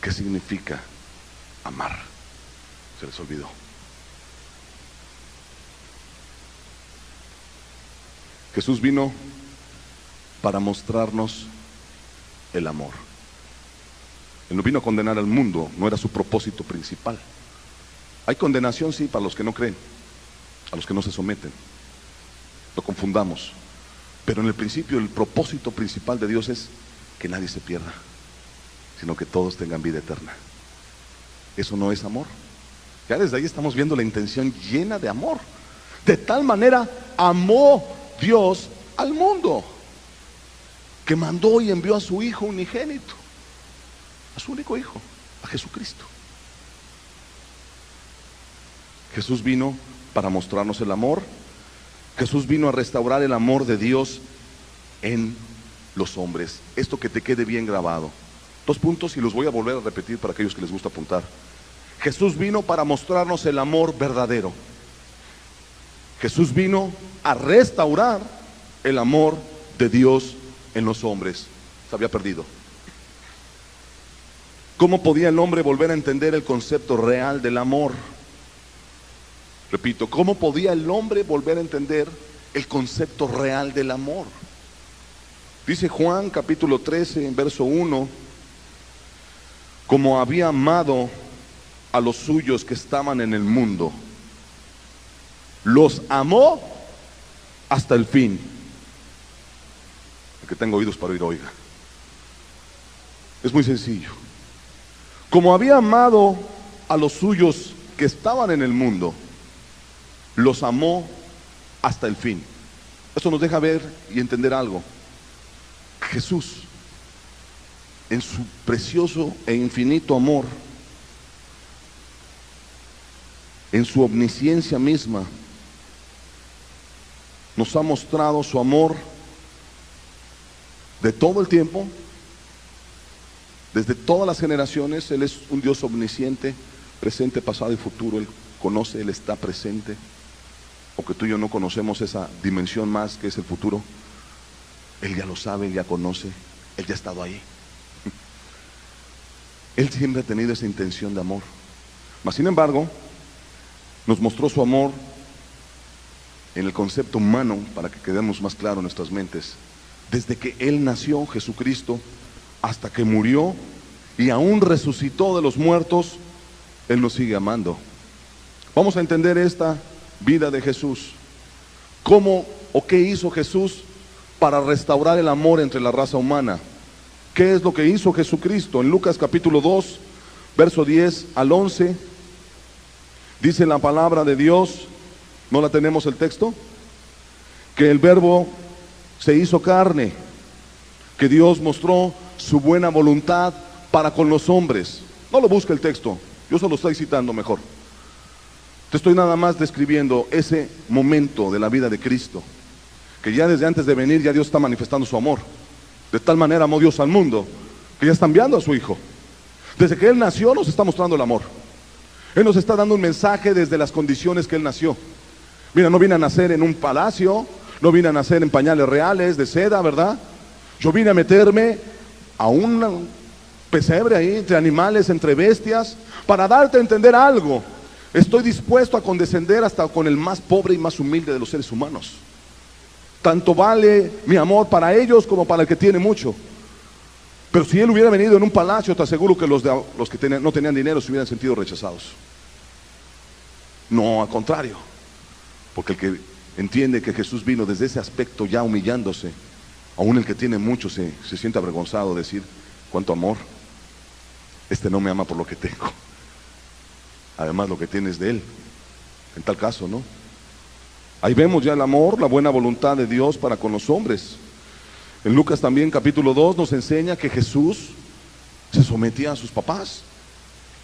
qué significa amar. Se les olvidó. Jesús vino para mostrarnos el amor. Él no vino a condenar al mundo, no era su propósito principal. Hay condenación, sí, para los que no creen, a los que no se someten. No confundamos. Pero en el principio, el propósito principal de Dios es que nadie se pierda, sino que todos tengan vida eterna. Eso no es amor. Ya desde ahí estamos viendo la intención llena de amor. De tal manera amó Dios al mundo, que mandó y envió a su Hijo unigénito, a su único Hijo, a Jesucristo. Jesús vino para mostrarnos el amor. Jesús vino a restaurar el amor de Dios en los hombres. Esto que te quede bien grabado. 2 puntos y los voy a volver a repetir para aquellos que les gusta apuntar. Jesús vino para mostrarnos el amor verdadero. Jesús vino a restaurar el amor de Dios en los hombres. Se había perdido. ¿Cómo podía el hombre volver a entender el concepto real del amor? Repito, ¿cómo podía el hombre volver a entender el concepto real del amor? Dice Juan capítulo 13, verso 1, como había amado a los suyos que estaban en el mundo, los amó hasta el fin. El que tenga oídos para oír, oiga. Es muy sencillo. Como había amado a los suyos que estaban en el mundo, los amó hasta el fin. Esto nos deja ver y entender algo. Jesús, en su precioso e infinito amor, en su omnisciencia misma, nos ha mostrado su amor de todo el tiempo, desde todas las generaciones. Él es un Dios omnisciente, presente, pasado y futuro. Él conoce, Él está presente. Aunque tú y yo no conocemos esa dimensión más que es el futuro, Él ya lo sabe, Él ya conoce, Él ya ha estado ahí. Él siempre ha tenido esa intención de amor. Mas sin embargo, nos mostró su amor en el concepto humano, para que quedemos más claro en nuestras mentes. Desde que Él nació, Jesucristo, hasta que murió y aún resucitó de los muertos, Él nos sigue amando. Vamos a entender esta vida de Jesús. ¿Cómo o qué hizo Jesús para restaurar el amor entre la raza humana? ¿Qué es lo que hizo Jesucristo? En Lucas capítulo 2, verso 10 al 11, dice la palabra de Dios. ¿No la tenemos el texto? Que el Verbo se hizo carne, que Dios mostró su buena voluntad para con los hombres. No lo busque el texto, yo solo estoy citando mejor. Te estoy nada más describiendo ese momento de la vida de Cristo, que ya desde antes de venir ya Dios está manifestando su amor. De tal manera amó Dios al mundo, que ya está enviando a su Hijo. Desde que Él nació nos está mostrando el amor. Él nos está dando un mensaje desde las condiciones que Él nació. Mira, no vine a nacer en un palacio, no vine a nacer en pañales reales de seda, ¿verdad? Yo vine a meterme a un pesebre ahí, entre animales, entre bestias, para darte a entender algo. Estoy dispuesto a condescender hasta con el más pobre y más humilde de los seres humanos. Tanto vale mi amor para ellos como para el que tiene mucho. Pero si Él hubiera venido en un palacio, te aseguro que los que no tenían dinero se hubieran sentido rechazados. No, al contrario. Porque el que entiende que Jesús vino desde ese aspecto ya humillándose, aún el que tiene mucho se siente avergonzado de decir: cuánto amor, este no me ama por lo que tengo, además lo que tiene es de Él. En tal caso, ¿no? Ahí vemos ya el amor, la buena voluntad de Dios para con los hombres. En Lucas también capítulo 2 nos enseña que Jesús se sometía a sus papás.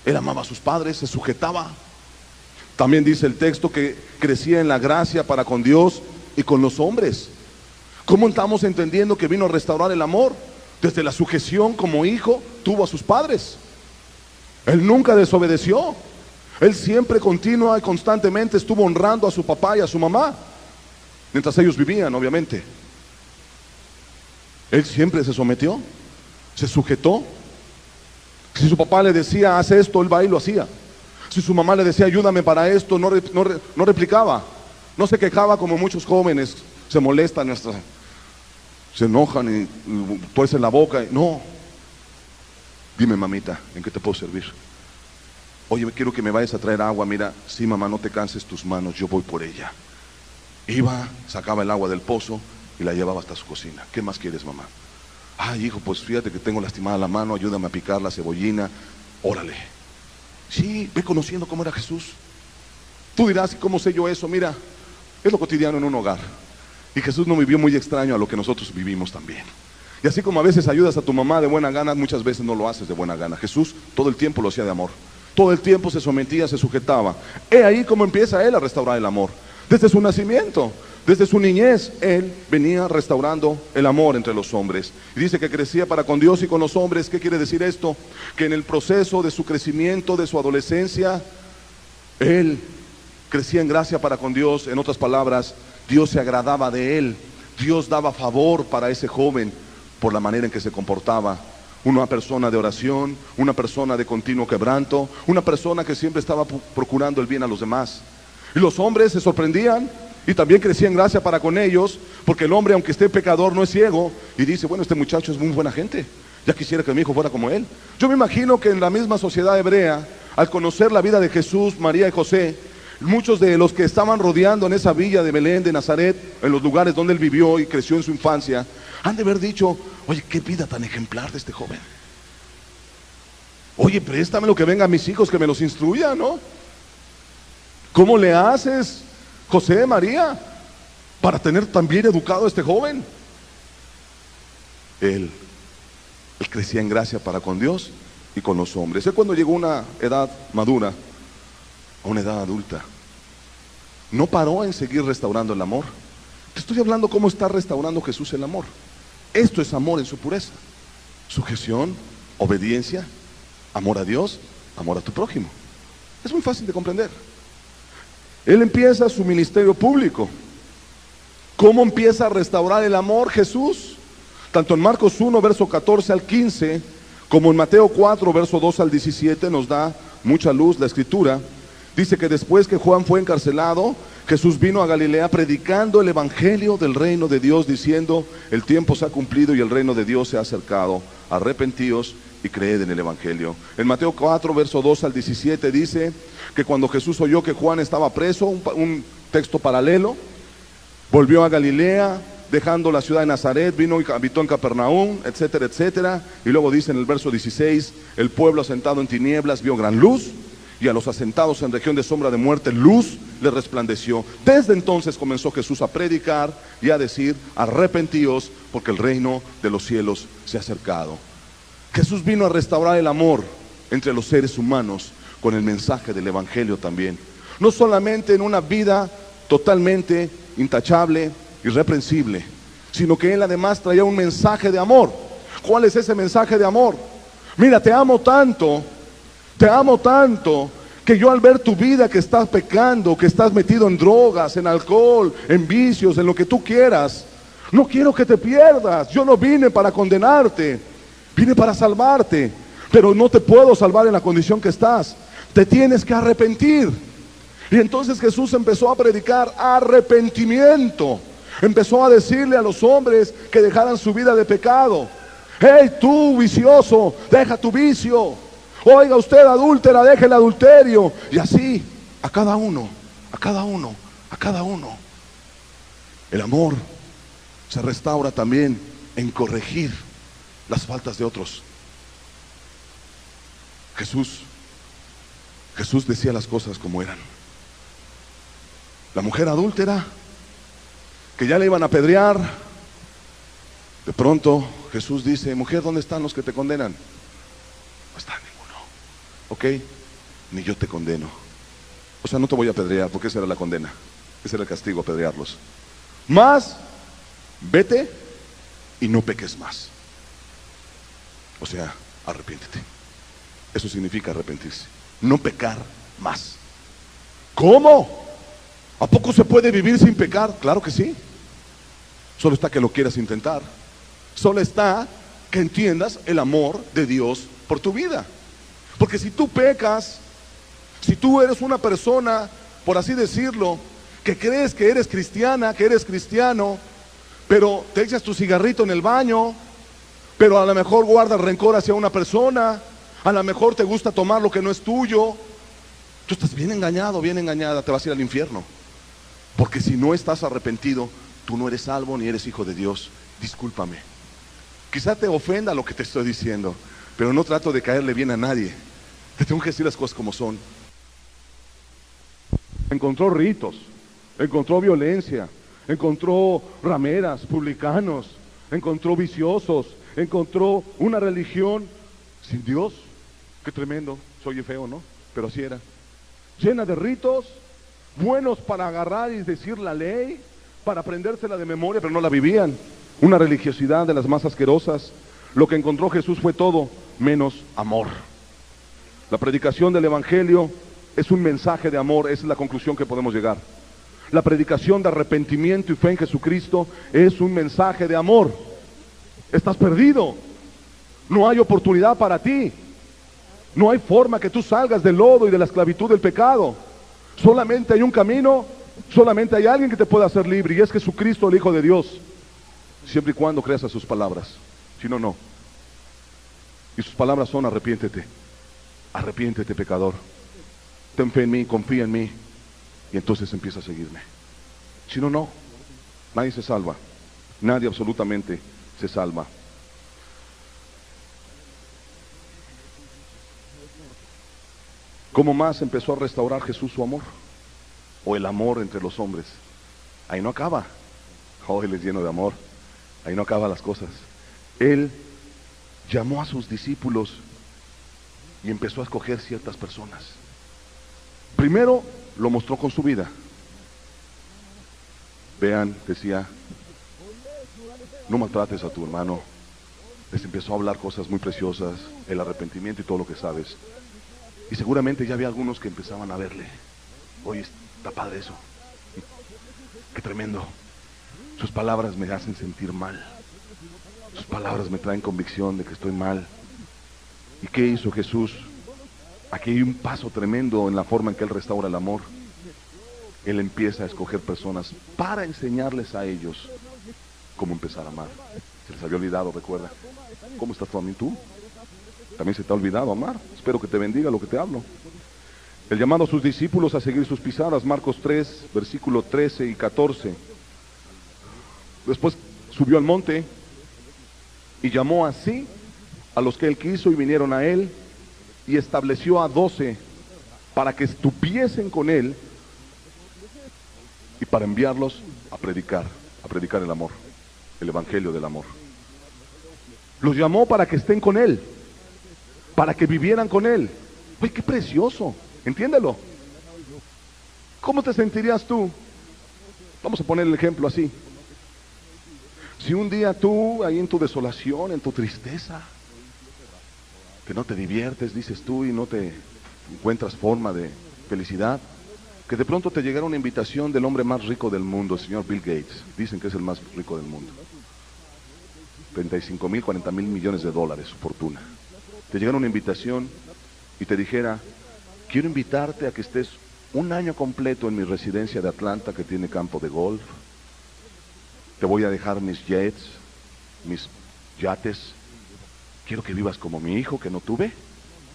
Él amaba a sus padres, se sujetaba. También dice el texto que crecía en la gracia para con Dios y con los hombres. ¿Cómo estamos entendiendo que vino a restaurar el amor? Desde la sujeción como hijo tuvo a sus padres. Él nunca desobedeció. Él siempre, continua y constantemente estuvo honrando a su papá y a su mamá, mientras ellos vivían, obviamente. Él siempre se sometió. Se sujetó. Si su papá le decía, haz esto, él va y lo hacía. Si su mamá le decía, ayúdame para esto, no replicaba. No se quejaba como muchos jóvenes, se molestan, se enojan y tuercen la boca. No. Dime, mamita, ¿en qué te puedo servir? Oye, quiero que me vayas a traer agua. Mira, sí, mamá, no te canses tus manos, yo voy por ella. Iba, sacaba el agua del pozo y la llevaba hasta su cocina. ¿Qué más quieres, mamá? Ay, hijo, pues fíjate que tengo lastimada la mano, ayúdame a picar la cebollina. Órale. Sí, ve conociendo cómo era Jesús. Tú dirás, ¿y cómo sé yo eso? Mira, es lo cotidiano en un hogar. Y Jesús no vivió muy extraño a lo que nosotros vivimos también. Y así como a veces ayudas a tu mamá de buena gana, muchas veces no lo haces de buena gana. Jesús todo el tiempo lo hacía de amor. Todo el tiempo se sometía, se sujetaba. He ahí como empieza él a restaurar el amor. Desde su nacimiento, desde su niñez, él venía restaurando el amor entre los hombres. Y dice que crecía para con Dios y con los hombres. ¿Qué quiere decir esto? Que en el proceso de su crecimiento, de su adolescencia, él crecía en gracia para con Dios. En otras palabras, Dios se agradaba de él. Dios daba favor para ese joven por la manera en que se comportaba. Una persona de oración, una persona de continuo quebranto, una persona que siempre estaba procurando el bien a los demás. Y los hombres se sorprendían y también crecían en gracia para con ellos, porque el hombre, aunque esté pecador, no es ciego, y dice, bueno, este muchacho es muy buena gente, ya quisiera que mi hijo fuera como él. Yo me imagino que en la misma sociedad hebrea, al conocer la vida de Jesús, María y José, muchos de los que estaban rodeando en esa villa de Belén, de Nazaret, en los lugares donde él vivió y creció en su infancia, han de haber dicho, oye, qué vida tan ejemplar de este joven. Oye, préstame lo que venga a mis hijos, que me los instruya, ¿no? ¿Cómo le haces, José, María, para tener tan bien educado a este joven? Él crecía en gracia para con Dios y con los hombres. Él, cuando llegó a una edad madura, a una edad adulta, no paró en seguir restaurando el amor. Te estoy hablando cómo está restaurando Jesús el amor. Esto es amor en su pureza: sujeción, obediencia, amor a Dios, amor a tu prójimo. Es muy fácil de comprender. Él empieza su ministerio público. ¿Cómo empieza a restaurar el amor Jesús? Tanto en Marcos 1, verso 14 al 15, como en Mateo 4, verso 2 al 17, nos da mucha luz la escritura. Dice que después que Juan fue encarcelado, Jesús vino a Galilea predicando el evangelio del reino de Dios, diciendo, el tiempo se ha cumplido y el reino de Dios se ha acercado. Arrepentíos y creed en el evangelio. En Mateo 4, verso 2 al 17 dice que cuando Jesús oyó que Juan estaba preso, un texto paralelo, volvió a Galilea, dejando la ciudad de Nazaret, vino y habitó en Capernaum, etcétera, etcétera. Y luego dice en el verso 16, el pueblo asentado en tinieblas vio gran luz, y a los asentados en región de sombra de muerte, luz le resplandeció. Desde entonces comenzó Jesús a predicar y a decir, arrepentíos, porque el reino de los cielos se ha acercado. Jesús vino a restaurar el amor entre los seres humanos con el mensaje del evangelio también. No solamente en una vida totalmente intachable, irreprensible, sino que él además traía un mensaje de amor. ¿Cuál es ese mensaje de amor? Mira, te amo tanto, que yo al ver tu vida que estás pecando, que estás metido en drogas, en alcohol, en vicios, en lo que tú quieras, no quiero que te pierdas. Yo no vine para condenarte, vine para salvarte, pero no te puedo salvar en la condición que estás. Te tienes que arrepentir. Y entonces Jesús empezó a predicar arrepentimiento. Empezó a decirle a los hombres que dejaran su vida de pecado. Hey, tú vicioso, deja tu vicio. Oiga usted, adúltera, deje el adulterio. Y así, a cada uno. El amor se restaura también en corregir las faltas de otros. Jesús decía las cosas como eran. La mujer adúltera, que ya le iban a apedrear, de pronto Jesús dice, mujer, ¿dónde están los que te condenan? No está ninguno. Ok, ni yo te condeno. O sea, no te voy a apedrear, porque esa era la condena, ese era el castigo, apedrearlos. Más, vete y no peques más. O sea, arrepiéntete. Eso significa arrepentirse, no pecar más. ¿Cómo? ¿A poco se puede vivir sin pecar? Claro que sí. Solo está que lo quieras intentar. Solo está que entiendas el amor de Dios por tu vida. Porque si tú pecas, si tú eres una persona, por así decirlo, que crees que eres cristiana, que eres cristiano, pero te echas tu cigarrito en el baño, pero a lo mejor guardas rencor hacia una persona, a lo mejor te gusta tomar lo que no es tuyo, tú estás bien engañado, bien engañada, te vas a ir al infierno. Porque si no estás arrepentido, tú no eres salvo ni eres hijo de Dios. Discúlpame. Quizá te ofenda lo que te estoy diciendo, pero no trato de caerle bien a nadie. Te tengo que decir las cosas como son. Encontró ritos, encontró violencia, encontró rameras, publicanos, encontró viciosos, encontró una religión sin Dios. Qué tremendo, soy feo, ¿no? Pero así era. Llena de ritos, buenos para agarrar y decir la ley, para aprendérsela de memoria, pero no la vivían. Una religiosidad de las más asquerosas. Lo que encontró Jesús fue todo menos amor. La predicación del Evangelio es un mensaje de amor, esa es la conclusión que podemos llegar. La predicación de arrepentimiento y fe en Jesucristo es un mensaje de amor. Estás perdido, no hay oportunidad para ti, no hay forma que tú salgas del lodo y de la esclavitud del pecado. Solamente hay un camino, solamente hay alguien que te pueda hacer libre, y es Jesucristo, el Hijo de Dios, siempre y cuando creas a sus palabras. Si no, no. Y sus palabras son: arrepiéntete, arrepiéntete, pecador, ten fe en mí, confía en mí, y entonces empieza a seguirme. Si no, no. Nadie se salva, nadie absolutamente se salva. ¿Cómo más empezó a restaurar Jesús su amor? O el amor entre los hombres. Ahí no acaba. Oh, Él es lleno de amor. Ahí no acaban las cosas. Él llamó a sus discípulos y empezó a escoger ciertas personas. Primero lo mostró con su vida. Vean, decía, no maltrates a tu hermano. Les empezó a hablar cosas muy preciosas, el arrepentimiento y todo lo que sabes. Y seguramente ya había algunos que empezaban a verle. Oye, está padre eso. Qué tremendo. Sus palabras me hacen sentir mal. Sus palabras me traen convicción de que estoy mal. ¿Y qué hizo Jesús? Aquí hay un paso tremendo en la forma en que Él restaura el amor. Él empieza a escoger personas para enseñarles a ellos cómo empezar a amar. Se les había olvidado, recuerda. ¿Cómo estás también tú? También se te ha olvidado amar. Espero que te bendiga lo que te hablo. El llamado a sus discípulos a seguir sus pisadas, Marcos 3, versículo 13 y 14. Después subió al monte y llamó así a los que Él quiso y vinieron a Él, y estableció a 12 para que estuviesen con Él y para enviarlos a predicar el amor, el evangelio del amor. Los llamó para que estén con Él, para que vivieran con Él. ¡Uy, qué precioso! Entiéndelo. ¿Cómo te sentirías tú? Vamos a poner el ejemplo así. Si un día tú, ahí en tu desolación, en tu tristeza, que no te diviertes, dices tú, y no te encuentras forma de felicidad, que de pronto te llegara una invitación del hombre más rico del mundo, el señor Bill Gates. Dicen que es el más rico del mundo. 35,000, 40,000 millones de dólares su fortuna. Te llegara una invitación y te dijera: quiero invitarte a que estés un año completo en mi residencia de Atlanta, que tiene campo de golf. Te voy a dejar mis jets, mis yates. Quiero que vivas como mi hijo, que no tuve,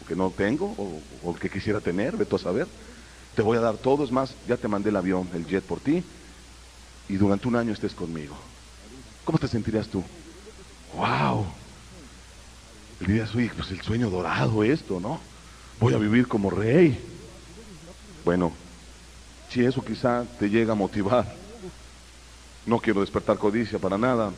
o que no tengo, o que quisiera tener, vete a saber. Te voy a dar todo, es más, ya te mandé el avión, el jet por ti, y durante un año estés conmigo. ¿Cómo te sentirías tú? ¡Wow! Dirías: oye, pues el sueño dorado esto, ¿no? Voy a vivir como rey. Bueno, si eso quizá te llega a motivar, no quiero despertar codicia para nada,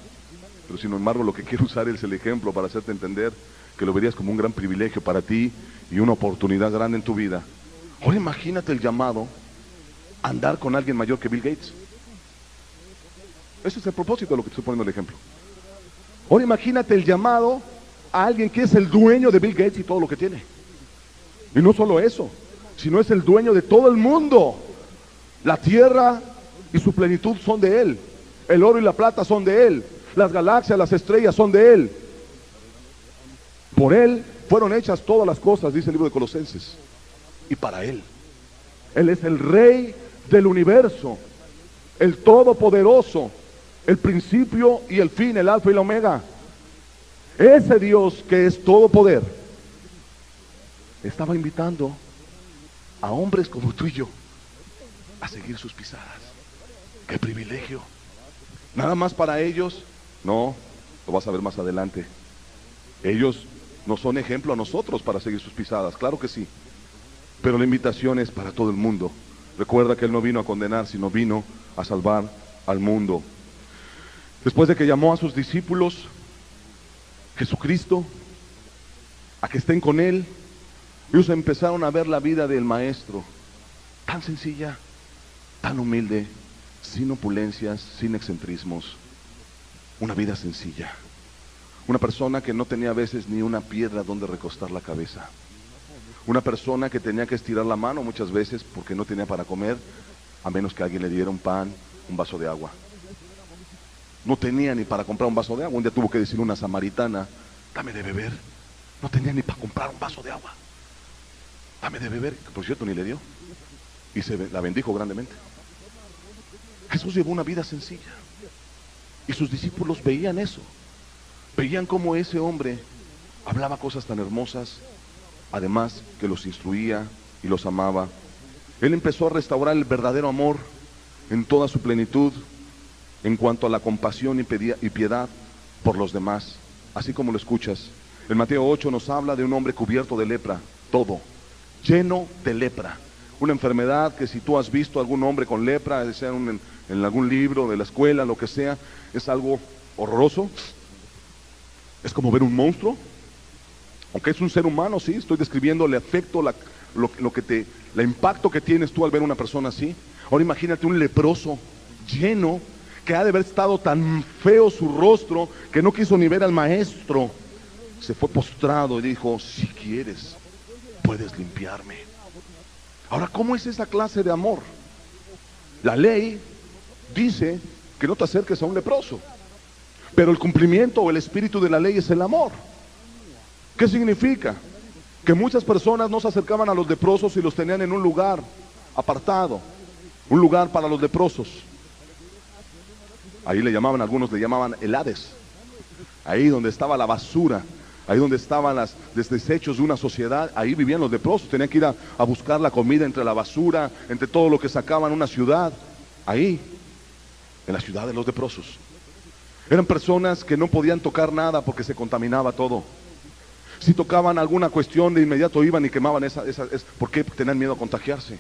pero sin embargo lo que quiero usar es el ejemplo para hacerte entender que lo verías como un gran privilegio para ti y una oportunidad grande en tu vida. Ahora imagínate el llamado a andar con alguien mayor que Bill Gates. Ese es el propósito de lo que te estoy poniendo el ejemplo. Ahora imagínate el llamado a alguien que es el dueño de Bill Gates y todo lo que tiene. Y no solo eso, sino es el dueño de todo el mundo. La tierra y su plenitud son de Él. El oro y la plata son de Él. Las galaxias, las estrellas son de Él. Por Él fueron hechas todas las cosas, dice el libro de Colosenses. Y para Él. Él es el Rey del universo, el Todopoderoso, el principio y el fin, el Alfa y la Omega. Ese Dios que es todo poder estaba invitando a hombres como tú y yo a seguir sus pisadas. ¡Qué privilegio! Nada más para ellos. No, lo vas a ver más adelante. Ellos no son ejemplo a nosotros para seguir sus pisadas, claro que sí. Pero la invitación es para todo el mundo. Recuerda que Él no vino a condenar, sino vino a salvar al mundo. Después de que llamó a sus discípulos, Jesucristo, a que estén con Él, ellos empezaron a ver la vida del Maestro, tan sencilla, tan humilde, sin opulencias, sin excentrismos, una vida sencilla. Una persona que no tenía a veces ni una piedra donde recostar la cabeza. Una persona que tenía que estirar la mano muchas veces porque no tenía para comer, a menos que alguien le diera un pan, un vaso de agua. No tenía ni para comprar un vaso de agua. Un día tuvo que decir una samaritana, dame de beber. No tenía ni para comprar un vaso de agua. Dame de beber, que por cierto ni le dio. Y la bendijo grandemente. Jesús llevó una vida sencilla. Y sus discípulos veían eso. Veían cómo ese hombre hablaba cosas tan hermosas, además que los instruía y los amaba. Él empezó a restaurar el verdadero amor en toda su plenitud, en cuanto a la compasión y piedad por los demás, así como lo escuchas. En Mateo 8 nos habla de un hombre cubierto de lepra, todo, lleno de lepra. Una enfermedad que si tú has visto a algún hombre con lepra, sea en algún libro de la escuela, lo que sea, es algo horroroso. Es como ver un monstruo. Aunque es un ser humano, sí, estoy describiendo el efecto, el impacto que tienes tú al ver una persona así. Ahora imagínate un leproso lleno, que ha de haber estado tan feo su rostro, que no quiso ni ver al Maestro. Se fue postrado y dijo, si quieres, puedes limpiarme. Ahora, ¿cómo es esa clase de amor? La ley dice que no te acerques a un leproso, pero el cumplimiento o el espíritu de la ley es el amor. ¿Qué significa? Que muchas personas no se acercaban a los leprosos y los tenían en un lugar apartado, un lugar para los leprosos. Ahí algunos le llamaban el Hades, ahí donde estaba la basura, ahí donde estaban los desechos de una sociedad, ahí vivían los leprosos. Tenían que ir a buscar la comida entre la basura, entre todo lo que sacaban una ciudad, ahí, en la ciudad de los leprosos. Eran personas que no podían tocar nada porque se contaminaba todo. Si tocaban alguna cuestión, de inmediato iban y quemaban ¿por qué? Porque tenían miedo a contagiarse.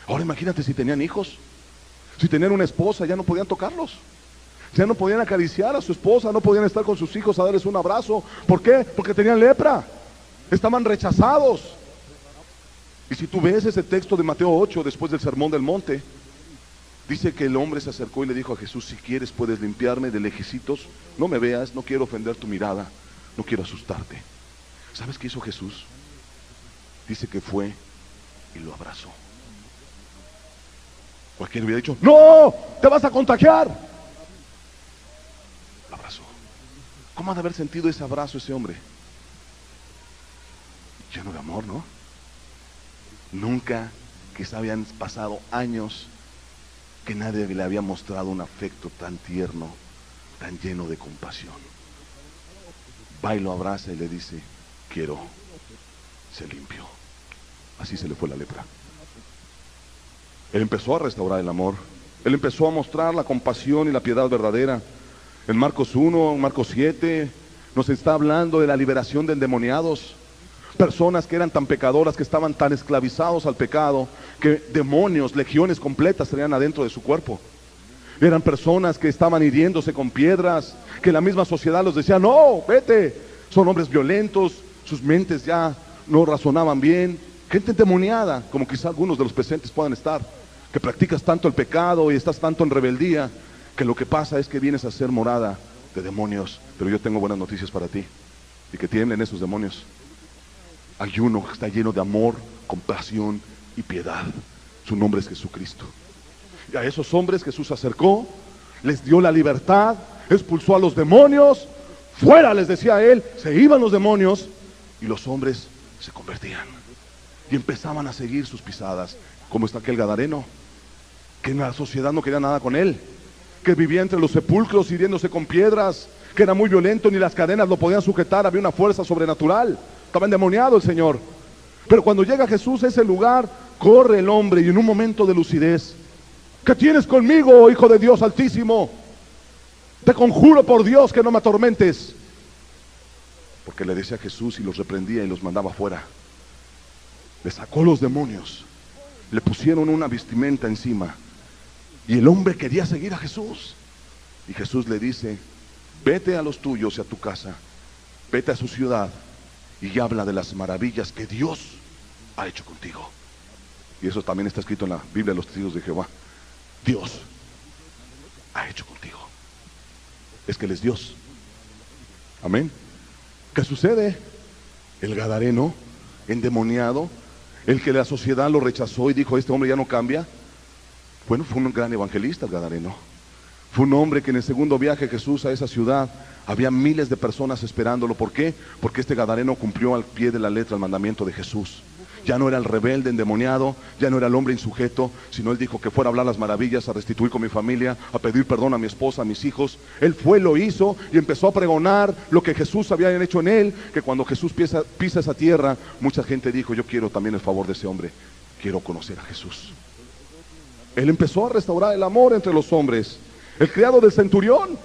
Ahora imagínate si tenían hijos, si tenían una esposa, ya no podían tocarlos, ya no podían acariciar a su esposa, no podían estar con sus hijos a darles un abrazo. ¿Por qué? Porque tenían lepra, estaban rechazados. Y si tú ves ese texto de Mateo 8, después del Sermón del Monte, dice que el hombre se acercó y le dijo a Jesús, si quieres puedes limpiarme de lejecitos, no me veas, no quiero ofender tu mirada, no quiero asustarte. ¿Sabes qué hizo Jesús? Dice que fue y lo abrazó. Cualquiera hubiera dicho, ¡no! ¡Te vas a contagiar! Lo abrazó. ¿Cómo ha de haber sentido ese abrazo ese hombre? Lleno de amor, ¿no? Nunca, quizá habían pasado años que nadie le había mostrado un afecto tan tierno, tan lleno de compasión. Va y lo abraza y le dice, quiero, se limpió. Así se le fue la lepra. Él empezó a restaurar el amor. Él empezó a mostrar la compasión y la piedad verdadera. En Marcos 1, en Marcos 7, nos está hablando de la liberación de endemoniados. Personas que eran tan pecadoras, que estaban tan esclavizados al pecado, que demonios, legiones completas tenían adentro de su cuerpo. Eran personas que estaban hiriéndose con piedras, que la misma sociedad los decía, no, vete. Son hombres violentos, sus mentes ya no razonaban bien. Gente endemoniada, como quizá algunos de los presentes puedan estar, que practicas tanto el pecado y estás tanto en rebeldía, que lo que pasa es que vienes a ser morada de demonios. Pero yo tengo buenas noticias para ti, y que tiemblen esos demonios. Hay uno que está lleno de amor, compasión y piedad. Su nombre es Jesucristo. Y a esos hombres Jesús se acercó, les dio la libertad, expulsó a los demonios. Fuera, les decía él, se iban los demonios. y los hombres se convertían y empezaban a seguir sus pisadas. Como está aquel gadareno, que en la sociedad no quería nada con él, que vivía entre los sepulcros hiriéndose con piedras, que era muy violento, ni las cadenas lo podían sujetar, había una fuerza sobrenatural, estaba endemoniado el Señor. Pero cuando llega Jesús a ese lugar, corre el hombre y en un momento de lucidez: ¿qué tienes conmigo, Hijo de Dios Altísimo? Te conjuro por Dios que no me atormentes. Porque le decía a Jesús y los reprendía y los mandaba fuera. Le sacó los demonios, le pusieron una vestimenta encima y el hombre quería seguir a Jesús. Y Jesús le dice: vete a los tuyos y a tu casa, vete a su ciudad y habla de las maravillas que Dios ha hecho contigo. Y eso también está escrito en la Biblia de los Testigos de Jehová. Dios ha hecho contigo. Es que Él es Dios. Amén. ¿Qué sucede? El gadareno, endemoniado, el que la sociedad lo rechazó y dijo: este hombre ya no cambia. Bueno, fue un gran evangelista el gadareno. Fue un hombre que en el segundo viaje Jesús a esa ciudad, había miles de personas esperándolo. ¿Por qué? Porque este gadareno cumplió al pie de la letra el mandamiento de Jesús. Ya no era el rebelde endemoniado, ya no era el hombre insujeto, sino él dijo que fuera a hablar las maravillas, a restituir con mi familia, a pedir perdón a mi esposa, a mis hijos. Él fue, lo hizo y empezó a pregonar lo que Jesús había hecho en él. Que cuando Jesús pisa esa tierra, mucha gente dijo: yo quiero también el favor de ese hombre, quiero conocer a Jesús. Él empezó a restaurar el amor entre los hombres. El criado del centurión,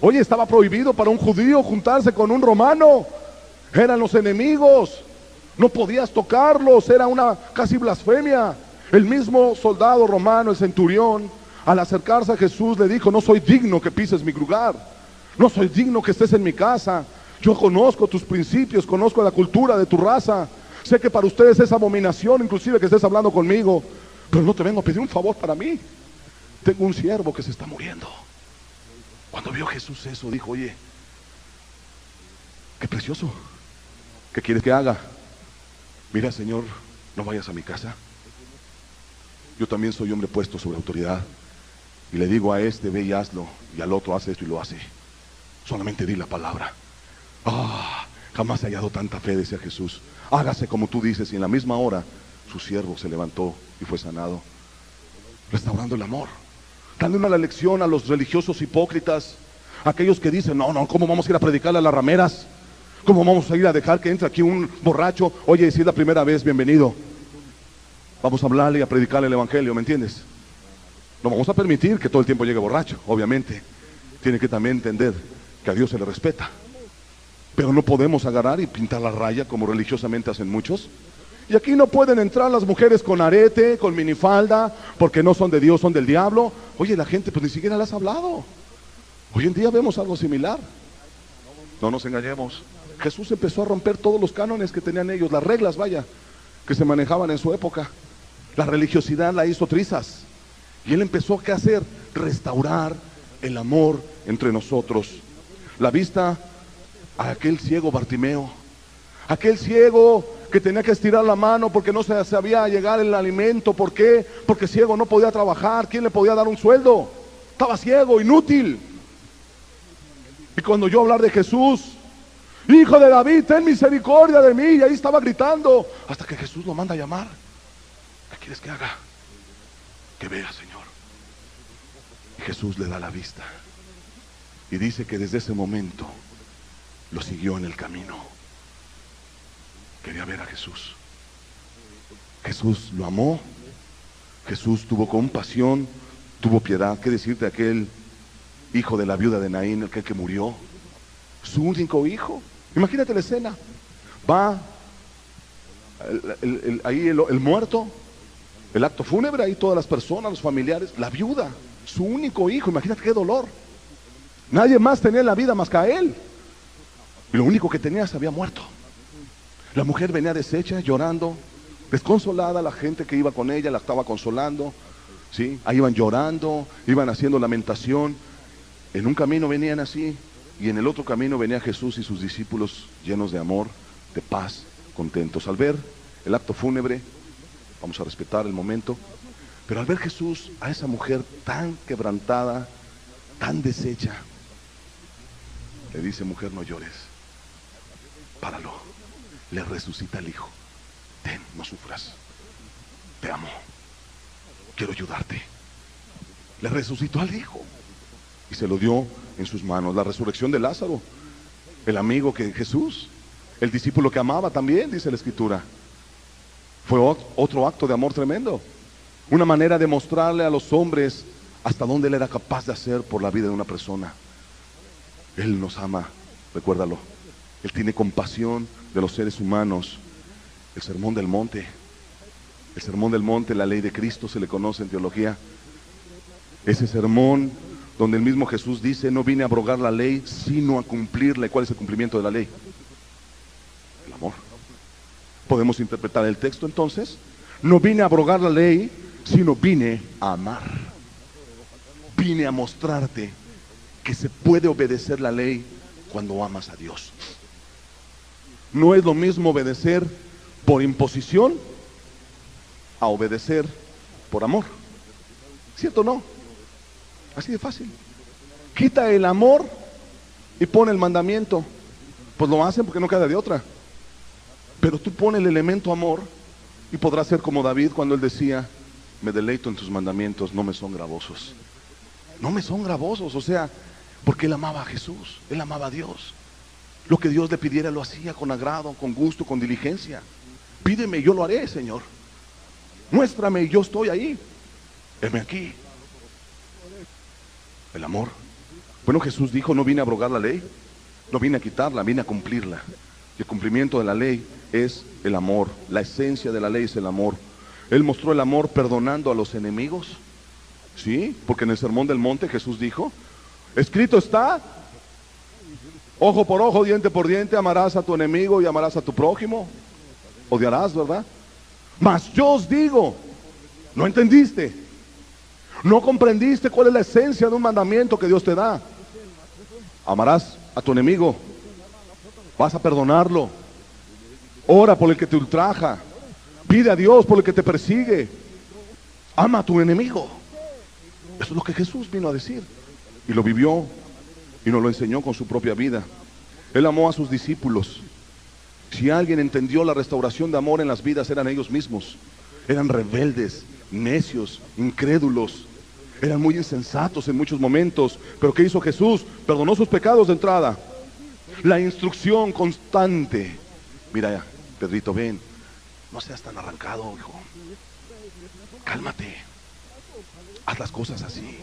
oye, estaba prohibido para un judío juntarse con un romano, eran los enemigos, no podías tocarlos, era una casi blasfemia. El mismo soldado romano, el centurión, al acercarse a Jesús le dijo: no soy digno que pises mi lugar, no soy digno que estés en mi casa. Yo conozco tus principios, conozco la cultura de tu raza, sé que para ustedes es abominación inclusive que estés hablando conmigo, pero no te vengo a pedir un favor para mí. Tengo un siervo que se está muriendo. Cuando vio Jesús eso, dijo: oye, qué precioso, ¿qué quieres que haga? Mira, Señor, no vayas a mi casa. Yo también soy hombre puesto sobre autoridad, y le digo a este: ve y hazlo, y al otro: hace esto, y lo hace. Solamente di la palabra. Jamás he hallado tanta fe, decía Jesús. Hágase como tú dices. Y en la misma hora su siervo se levantó y fue sanado. Restaurando el amor, dando una lección a los religiosos hipócritas, aquellos que dicen: no, ¿cómo vamos a ir a predicarle a las rameras? ¿Cómo vamos a ir a dejar que entre aquí un borracho? Oye, si es la primera vez, bienvenido. Vamos a hablarle y a predicarle el evangelio, ¿me entiendes? No vamos a permitir que todo el tiempo llegue borracho, obviamente. Tiene que también entender que a Dios se le respeta. Pero no podemos agarrar y pintar la raya como religiosamente hacen muchos. Y aquí no pueden entrar las mujeres con arete, con minifalda, porque no son de Dios, son del diablo. Oye, la gente pues ni siquiera les has hablado. Hoy en día vemos algo similar. No nos engañemos. Jesús empezó a romper todos los cánones que tenían ellos, las reglas, vaya, que se manejaban en su época. La religiosidad la hizo trizas. Y Él empezó ¿qué hacer? Restaurar el amor entre nosotros. La vista a aquel ciego Bartimeo, aquel ciego que tenía que estirar la mano porque no se sabía llegar el alimento. ¿Por qué? Porque ciego no podía trabajar. ¿Quién le podía dar un sueldo? Estaba ciego, inútil. Y cuando yo hablar de Jesús: Hijo de David, ten misericordia de mí, y ahí estaba gritando, hasta que Jesús lo manda a llamar. ¿Qué quieres que haga? Que vea, Señor. Y Jesús le da la vista, y dice que desde ese momento lo siguió en el camino. Quería ver a Jesús. Jesús lo amó. Jesús tuvo compasión, tuvo piedad. ¿Qué decir de aquel hijo de la viuda de Naín, el que murió? Su único hijo. Imagínate la escena. Va ahí el muerto, el acto fúnebre, ahí todas las personas, los familiares, la viuda, su único hijo. Imagínate qué dolor. Nadie más tenía la vida más que a él, y lo único que tenía se había muerto. La mujer venía deshecha, llorando, desconsolada. La gente que iba con ella la estaba consolando, ¿sí? Ahí iban llorando, iban haciendo lamentación. En un camino venían así, y en el otro camino venía Jesús y sus discípulos llenos de amor, de paz, contentos. Al ver el acto fúnebre, vamos a respetar el momento, pero al ver Jesús a esa mujer tan quebrantada, tan deshecha, le dice: mujer, no llores, páralo. le resucita al hijo. Ten, no sufras, te amo, quiero ayudarte. Le resucitó al hijo y se lo dio en sus manos. La resurrección de Lázaro, el amigo que Jesús, el discípulo que amaba también, dice la Escritura, fue otro acto de amor tremendo. Una manera de mostrarle a los hombres hasta dónde Él era capaz de hacer por la vida de una persona. Él nos ama, recuérdalo. Él tiene compasión de los seres humanos. El sermón del monte, la ley de Cristo se le conoce en teología. Ese sermón donde el mismo Jesús dice: no vine a abrogar la ley, sino a cumplirla. ¿Y cuál es el cumplimiento de la ley? El amor. Podemos interpretar el texto entonces: no vine a abrogar la ley, sino vine a amar. Vine a mostrarte que se puede obedecer la ley cuando amas a Dios. No es lo mismo obedecer por imposición a obedecer por amor. ¿Cierto o no? Así de fácil. Quita el amor y pone el mandamiento. Pues lo hacen porque no queda de otra. Pero tú pones el elemento amor y podrás ser como David cuando él decía: me deleito en tus mandamientos, no me son gravosos. No me son gravosos, o sea, porque él amaba a Jesús, él amaba a Dios. Lo que Dios le pidiera lo hacía con agrado, con gusto, con diligencia. Pídeme y yo lo haré, Señor. Muéstrame y yo estoy ahí. Heme aquí. El amor. Bueno, Jesús dijo: no vine a abrogar la ley, no vine a quitarla, vine a cumplirla. Y el cumplimiento de la ley es el amor. La esencia de la ley es el amor. Él mostró el amor perdonando a los enemigos. Sí, porque en el sermón del monte Jesús dijo: escrito está, ojo por ojo, diente por diente, amarás a tu enemigo y amarás a tu prójimo. Odiarás, ¿verdad? Mas yo os digo, no entendiste, no comprendiste cuál es la esencia de un mandamiento que Dios te da. Amarás a tu enemigo, vas a perdonarlo, ora por el que te ultraja, pide a Dios por el que te persigue, ama a tu enemigo. Eso es lo que Jesús vino a decir, y lo vivió y nos lo enseñó con su propia vida. Él amó a sus discípulos. Si alguien entendió la restauración de amor en las vidas, eran ellos mismos. Eran rebeldes, necios, incrédulos, eran muy insensatos en muchos momentos. Pero ¿qué hizo Jesús? Perdonó sus pecados de entrada. La instrucción constante. Mira, Pedrito, ven, no seas tan arrancado, hijo. Cálmate, haz las cosas así,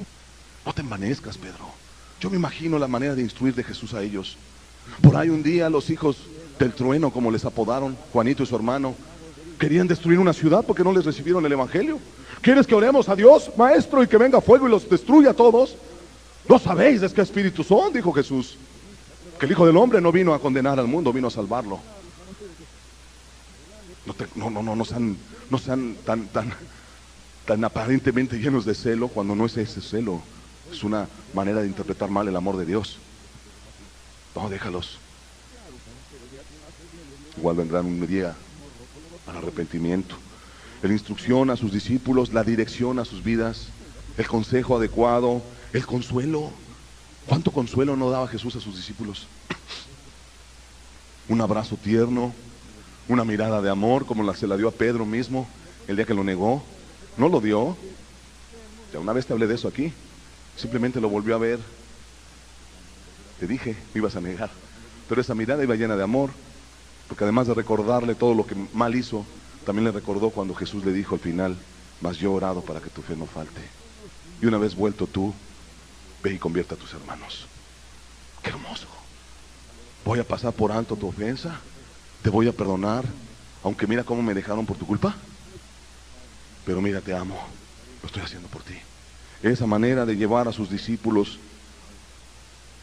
no te envanezcas, Pedro. Yo me imagino la manera de instruir de Jesús a ellos. Por ahí un día los hijos del trueno, como les apodaron, Juanito y su hermano, querían destruir una ciudad porque no les recibieron el evangelio. ¿Quieres que oremos a Dios, maestro, y que venga fuego y los destruya a todos? No sabéis de qué espíritu son, dijo Jesús. Que el Hijo del Hombre no vino a condenar al mundo, vino a salvarlo. No sean tan aparentemente llenos de celo cuando no es ese celo. Es una manera de interpretar mal el amor de Dios. No, déjalos. Igual vendrán un día al arrepentimiento. La instrucción a sus discípulos, la dirección a sus vidas, el consejo adecuado, el consuelo. ¿Cuánto consuelo no daba Jesús a sus discípulos? Un abrazo tierno, una mirada de amor como se la dio a Pedro mismo el día que lo negó. No lo dio. Ya una vez te hablé de eso aquí. Simplemente lo volvió a ver. Te dije, me ibas a negar. Pero esa mirada iba llena de amor, porque además de recordarle todo lo que mal hizo, también le recordó cuando Jesús le dijo al final: mas yo he orado para que tu fe no falte. Y una vez vuelto tú, ve y convierte a tus hermanos. ¡Qué hermoso! Voy a pasar por alto tu ofensa, te voy a perdonar, aunque mira cómo me dejaron por tu culpa. Pero mira, te amo, lo estoy haciendo por ti. Esa manera de llevar a sus discípulos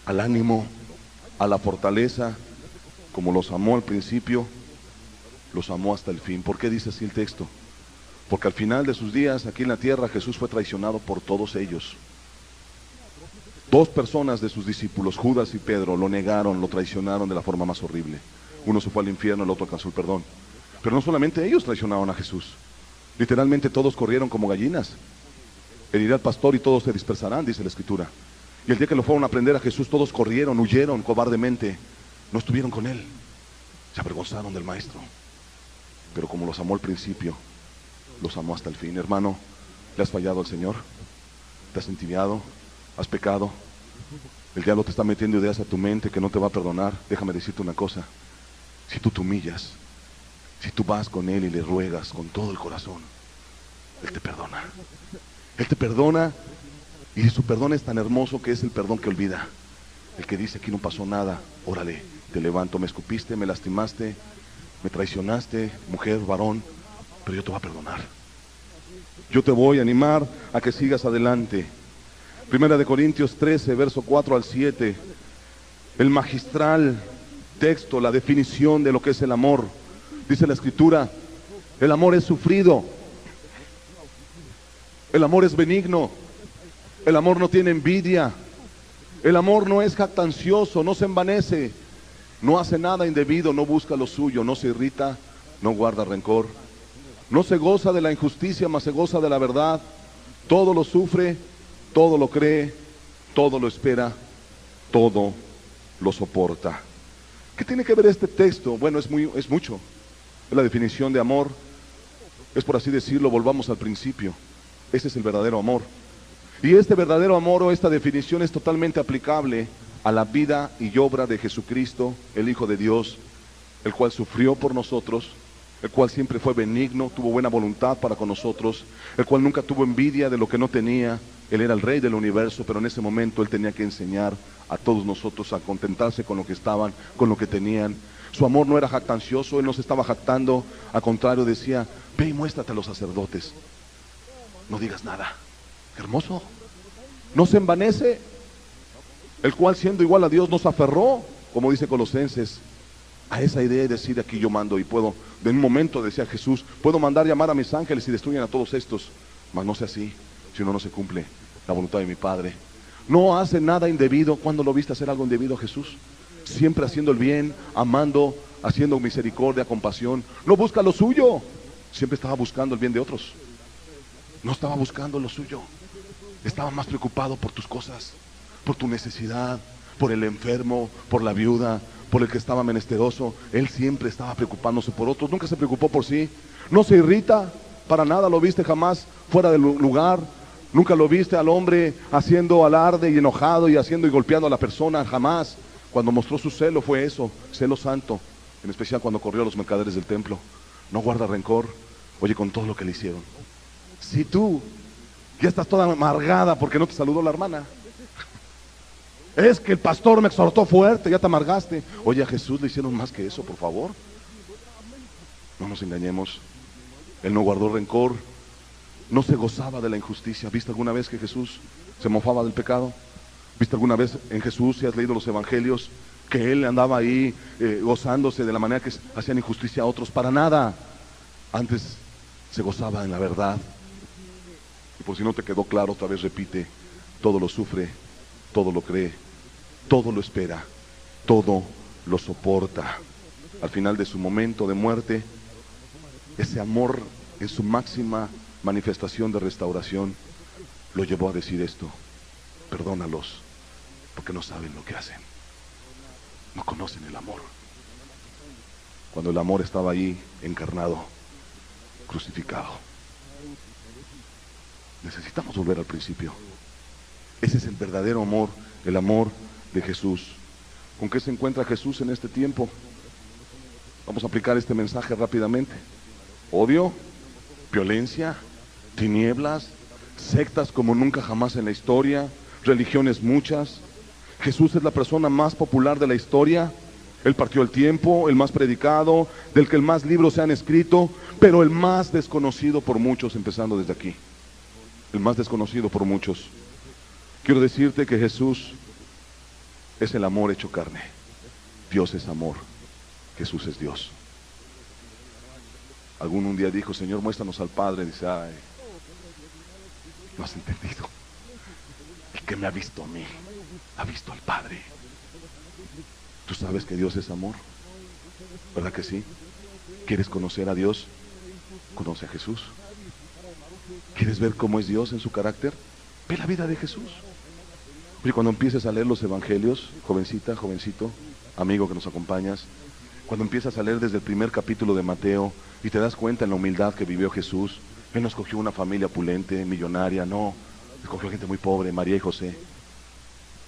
al ánimo, a la fortaleza, como los amó al principio, los amó hasta el fin. ¿Por qué dice así el texto? Porque al final de sus días aquí en la tierra Jesús fue traicionado por todos ellos. Dos personas de sus discípulos, Judas y Pedro, lo negaron, lo traicionaron de la forma más horrible. Uno se fue al infierno, el otro alcanzó el perdón. Pero no solamente ellos traicionaron a Jesús. Literalmente todos corrieron como gallinas. Herirá al pastor y todos se dispersarán, dice la Escritura. Y el día que lo fueron a prender a Jesús, todos corrieron, huyeron cobardemente. No estuvieron con él. Se avergonzaron del maestro. Pero como los amó al principio, los amó hasta el fin. Hermano, ¿le has fallado al Señor? ¿Te has entibiado? ¿Has pecado? El diablo te está metiendo ideas a tu mente que no te va a perdonar. Déjame decirte una cosa. Si tú te humillas, si tú vas con Él y le ruegas con todo el corazón, Él te perdona. Él te perdona, y su perdón es tan hermoso que es el perdón que olvida. El que dice: aquí no pasó nada, órale, te levanto, me escupiste, me lastimaste, me traicionaste, mujer, varón, pero yo te voy a perdonar. Yo te voy a animar a que sigas adelante. Primera de Corintios 13, verso 4 al 7, el magistral texto, la definición de lo que es el amor. Dice la Escritura: el amor es sufrido, el amor es benigno, el amor no tiene envidia, el amor no es jactancioso, no se envanece, no hace nada indebido, no busca lo suyo, no se irrita, no guarda rencor, no se goza de la injusticia, mas se goza de la verdad. Todo lo sufre, todo lo cree, todo lo espera, todo lo soporta. ¿Qué tiene que ver este texto? Bueno, es mucho. Es la definición de amor. Es, por así decirlo, volvamos al principio. Ese es el verdadero amor. Y este verdadero amor, o esta definición, es totalmente aplicable a la vida y obra de Jesucristo, el Hijo de Dios, el cual sufrió por nosotros, el cual siempre fue benigno, tuvo buena voluntad para con nosotros, el cual nunca tuvo envidia de lo que no tenía. Él era el rey del universo, pero en ese momento Él tenía que enseñar a todos nosotros a contentarse con lo que estaban, con lo que tenían. Su amor no era jactancioso, Él no se estaba jactando, al contrario decía: ve y muéstrate a los sacerdotes, no digas nada. Qué hermoso. No se envanece, el cual siendo igual a Dios nos aferró, como dice Colosenses, a esa idea de decir: aquí yo mando y puedo. De un momento decía Jesús: puedo mandar llamar a mis ángeles y destruyen a todos estos, mas no sea así, si no se cumple la voluntad de mi Padre. No hace nada indebido. ¿Cuándo lo viste hacer algo indebido, Jesús? Siempre haciendo el bien, amando, haciendo misericordia, compasión. No busca lo suyo, siempre estaba buscando el bien de otros. No estaba buscando lo suyo, estaba más preocupado por tus cosas, por tu necesidad, por el enfermo, por la viuda, por el que estaba menesteroso. Él siempre estaba preocupándose por otros, nunca se preocupó por sí. No se irrita, para nada lo viste jamás fuera del lugar. Nunca lo viste al hombre haciendo alarde y enojado y haciendo y golpeando a la persona, jamás. Cuando mostró su celo fue eso, celo santo, en especial cuando corrió a los mercaderes del templo. No guarda rencor, oye, con todo lo que le hicieron. Si tú ya estás toda amargada porque no te saludó la hermana, es que el pastor me exhortó fuerte, ya te amargaste. Oye, a Jesús le hicieron más que eso, por favor. No nos engañemos. Él no guardó rencor, no se gozaba de la injusticia. ¿Viste alguna vez que Jesús se mofaba del pecado? ¿Viste alguna vez en Jesús, si has leído los evangelios, que Él andaba ahí gozándose de la manera que hacían injusticia a otros? Para nada. Antes se gozaba en la verdad. Y por si no te quedó claro, otra vez repite: todo lo sufre, todo lo cree, todo lo espera, todo lo soporta. Al final de su momento de muerte, ese amor en su máxima manifestación de restauración lo llevó a decir esto: perdónalos, porque no saben lo que hacen, no conocen el amor. Cuando el amor estaba ahí encarnado, crucificado. Necesitamos volver al principio. Ese es el verdadero amor, el amor de Jesús. ¿Con qué se encuentra Jesús en este tiempo? Vamos a aplicar este mensaje rápidamente. Odio, violencia, tinieblas, sectas como nunca jamás en la historia, religiones muchas. Jesús es la persona más popular de la historia. Él partió el tiempo, el más predicado, del que el más libros se han escrito, pero el más desconocido por muchos, empezando desde aquí. El más desconocido por muchos. Quiero decirte que Jesús es el amor hecho carne. Dios es amor. Jesús es Dios. Alguno un día dijo: Señor, muéstranos al Padre. Dice: ay, no has entendido. El que me ha visto a mí, ha visto al Padre. ¿Tú sabes que Dios es amor? ¿Verdad que sí? ¿Quieres conocer a Dios? Conoce a Jesús. ¿Quieres ver cómo es Dios en su carácter? Ve la vida de Jesús. Y cuando empieces a leer los evangelios, jovencita, jovencito, amigo que nos acompañas, Cuando empiezas a leer desde el primer capítulo de Mateo y te das cuenta en la humildad que vivió Jesús. Él no escogió una familia opulente, millonaria, no. Escogió gente muy pobre, María y José.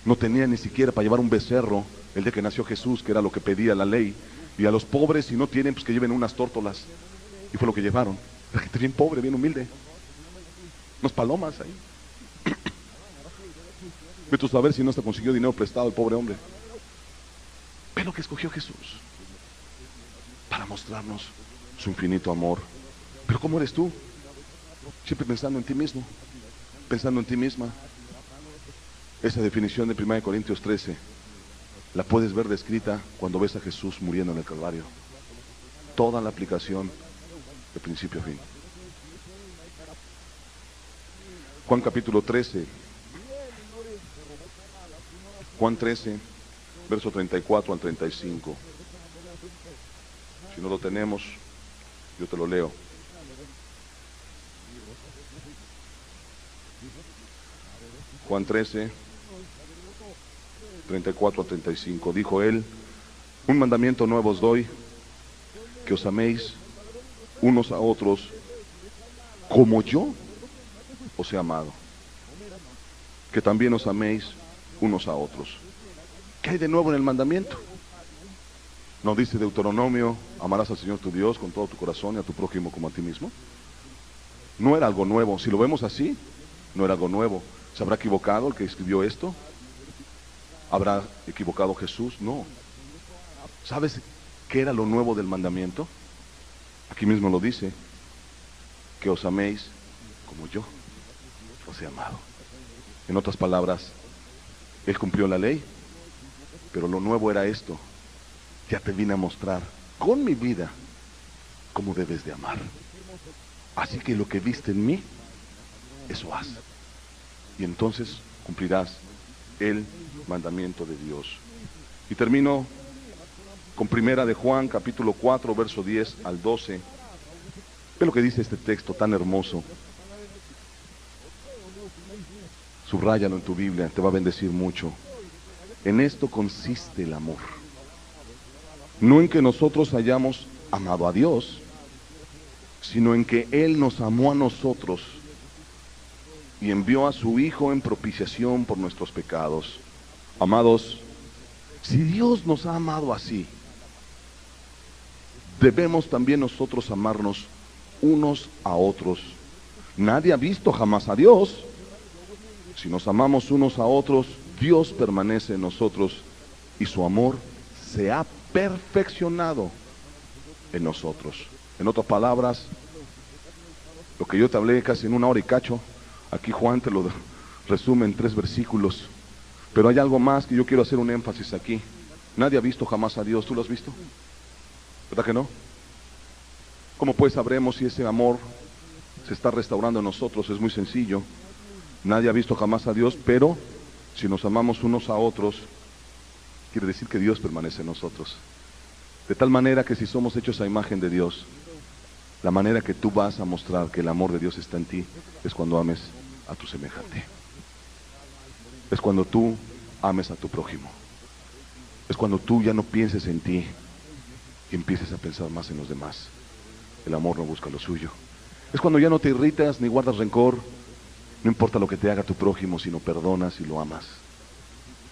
No tenía ni siquiera para llevar un becerro el día que nació Jesús, que era lo que pedía la ley. Y a los pobres, si no tienen, pues que lleven unas tórtolas. Y fue lo que llevaron. La gente bien pobre, bien humilde. Unas palomas ahí. Vete a ver si no se consiguió dinero prestado el pobre hombre. Ve lo que escogió Jesús para mostrarnos su infinito amor. Pero ¿cómo eres tú? Siempre pensando en ti mismo, pensando en ti misma. Esa definición de 1 Corintios 13 la puedes ver descrita cuando ves a Jesús muriendo en el Calvario. Toda la aplicación de principio a fin. Juan capítulo 13. Juan 13, verso 34 al 35. Si no lo tenemos, yo te lo leo. Juan 13, 34 a 35. Dijo él: un mandamiento nuevo os doy, que os améis unos a otros como yo os he amado, que también os améis unos a otros. ¿Qué hay de nuevo en el mandamiento? ¿No dice Deuteronomio: amarás al Señor tu Dios con todo tu corazón y a tu prójimo como a ti mismo? No era algo nuevo. Si lo vemos así, no era algo nuevo. ¿Se habrá equivocado el que escribió esto? ¿Habrá equivocado Jesús? No. ¿Sabes qué era lo nuevo del mandamiento? Aquí mismo lo dice: que os améis como yo os he amado. En otras palabras, Él cumplió la ley, pero lo nuevo era esto: ya te vine a mostrar con mi vida cómo debes de amar. Así que lo que viste en mí, eso haz. Y entonces cumplirás el mandamiento de Dios. Y termino con 1 de Juan, capítulo 4, verso 10 al 12. Ve lo que dice este texto tan hermoso. Subráyalo en tu Biblia, te va a bendecir mucho. En esto consiste el amor. No en que nosotros hayamos amado a Dios, sino en que Él nos amó a nosotros y envió a su Hijo en propiciación por nuestros pecados. Amados, si Dios nos ha amado así, debemos también nosotros amarnos unos a otros. Nadie ha visto jamás a Dios. Si nos amamos unos a otros, Dios permanece en nosotros y su amor se ha perfeccionado en nosotros. En otras palabras, lo que yo te hablé casi en 1 hora y cacho, aquí Juan te lo resume en 3 versículos. Pero hay algo más que yo quiero hacer un énfasis aquí. Nadie ha visto jamás a Dios. ¿Tú lo has visto? ¿Verdad que no? ¿Cómo pues sabremos si ese amor se está restaurando en nosotros? Es muy sencillo. Nadie ha visto jamás a Dios, pero si nos amamos unos a otros, quiere decir que Dios permanece en nosotros. De tal manera que si somos hechos a imagen de Dios, la manera que tú vas a mostrar que el amor de Dios está en ti es cuando ames a tu semejante. Es cuando tú ames a tu prójimo. Es cuando tú ya no pienses en ti y empieces a pensar más en los demás. El amor no busca lo suyo. Es cuando ya no te irritas ni guardas rencor. No importa lo que te haga tu prójimo, sino perdonas y lo amas.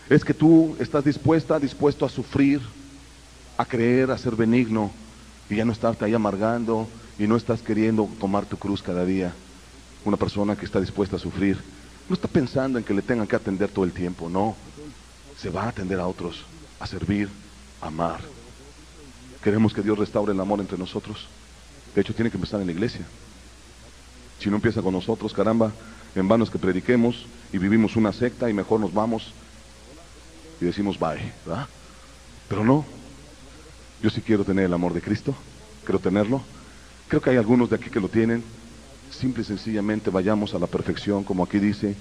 Es que tú estás dispuesto a sufrir, a creer, a ser benigno, y ya no estarte ahí amargando y no estás queriendo tomar tu cruz cada día. Una persona que está dispuesta a sufrir no está pensando en que le tengan que atender todo el tiempo, no. Se va a atender a otros, a servir, a amar. Queremos que Dios restaure el amor entre nosotros. De hecho, tiene que empezar en la iglesia. Si no empieza con nosotros, caramba, en vano es que prediquemos y vivimos una secta y mejor nos vamos y decimos bye, ¿verdad? Pero no, yo sí quiero tener el amor de Cristo, quiero tenerlo. Creo que hay algunos de aquí que lo tienen. Simple y sencillamente vayamos a la perfección, como aquí dice,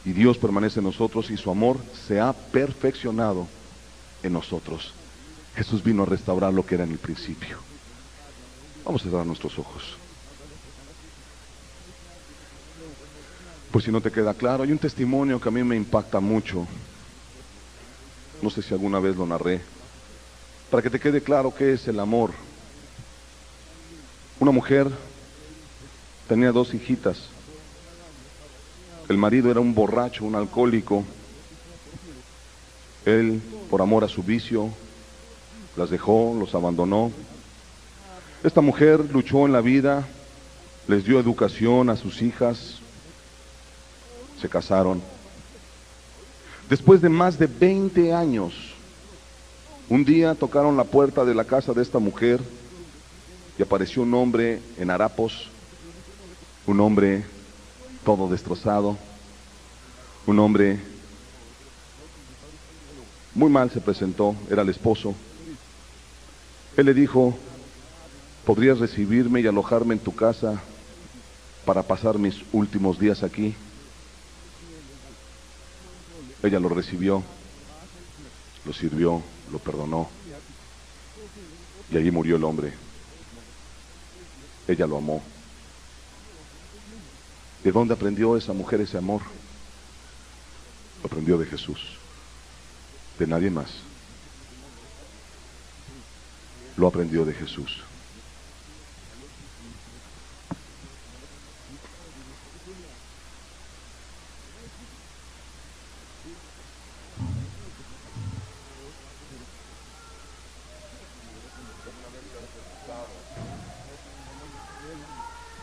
y Dios permanece en nosotros y su amor se ha perfeccionado en nosotros. Jesús vino a restaurar lo que era en el principio. Vamos a cerrar nuestros ojos. Pues si no te queda claro, hay un testimonio que a mí me impacta mucho. No sé si alguna vez lo narré. para que te quede claro qué es el amor. Una mujer tenía 2 hijitas. El marido era un borracho, un alcohólico. Él, por amor a su vicio, las dejó, los abandonó. Esta mujer luchó en la vida, les dio educación a sus hijas, se casaron. Después de más de 20 años, un día tocaron la puerta de la casa de esta mujer y apareció un hombre en harapos, un hombre todo destrozado, un hombre muy mal se presentó, era el esposo. Él le dijo: ¿podrías recibirme y alojarme en tu casa para pasar mis últimos días aquí? Ella lo recibió, lo sirvió, lo perdonó, y allí murió el hombre. Ella lo amó. ¿De dónde aprendió esa mujer ese amor? Lo aprendió de Jesús, de nadie más. Lo aprendió de Jesús.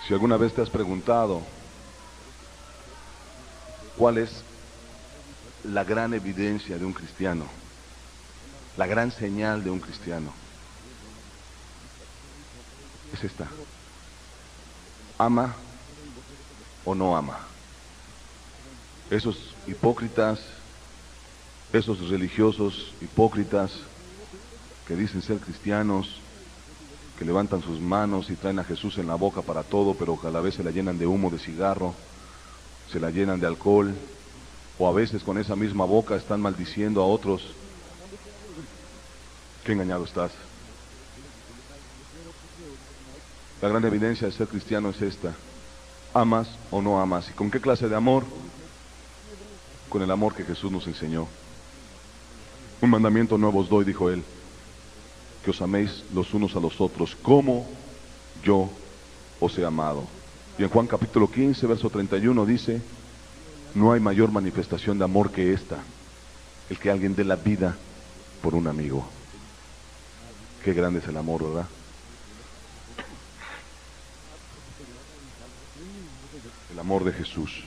Si alguna vez te has preguntado cuál es la gran evidencia de un cristiano, la gran señal de un cristiano, es esta: ¿ama o no ama? Esos hipócritas, esos religiosos hipócritas que dicen ser cristianos, que levantan sus manos y traen a Jesús en la boca para todo, pero que a la vez se la llenan de humo de cigarro, se la llenan de alcohol, o a veces con esa misma boca están maldiciendo a otros. Qué engañado estás. La gran evidencia de ser cristiano es esta: ¿amas o no amas? ¿Y con qué clase de amor? Con el amor que Jesús nos enseñó. Un mandamiento nuevo os doy, dijo él, que os améis los unos a los otros como yo os he amado. Y en Juan capítulo 15, verso 31 dice: no hay mayor manifestación de amor que esta, el que alguien dé la vida por un amigo. Qué grande es el amor, ¿verdad? El amor de Jesús.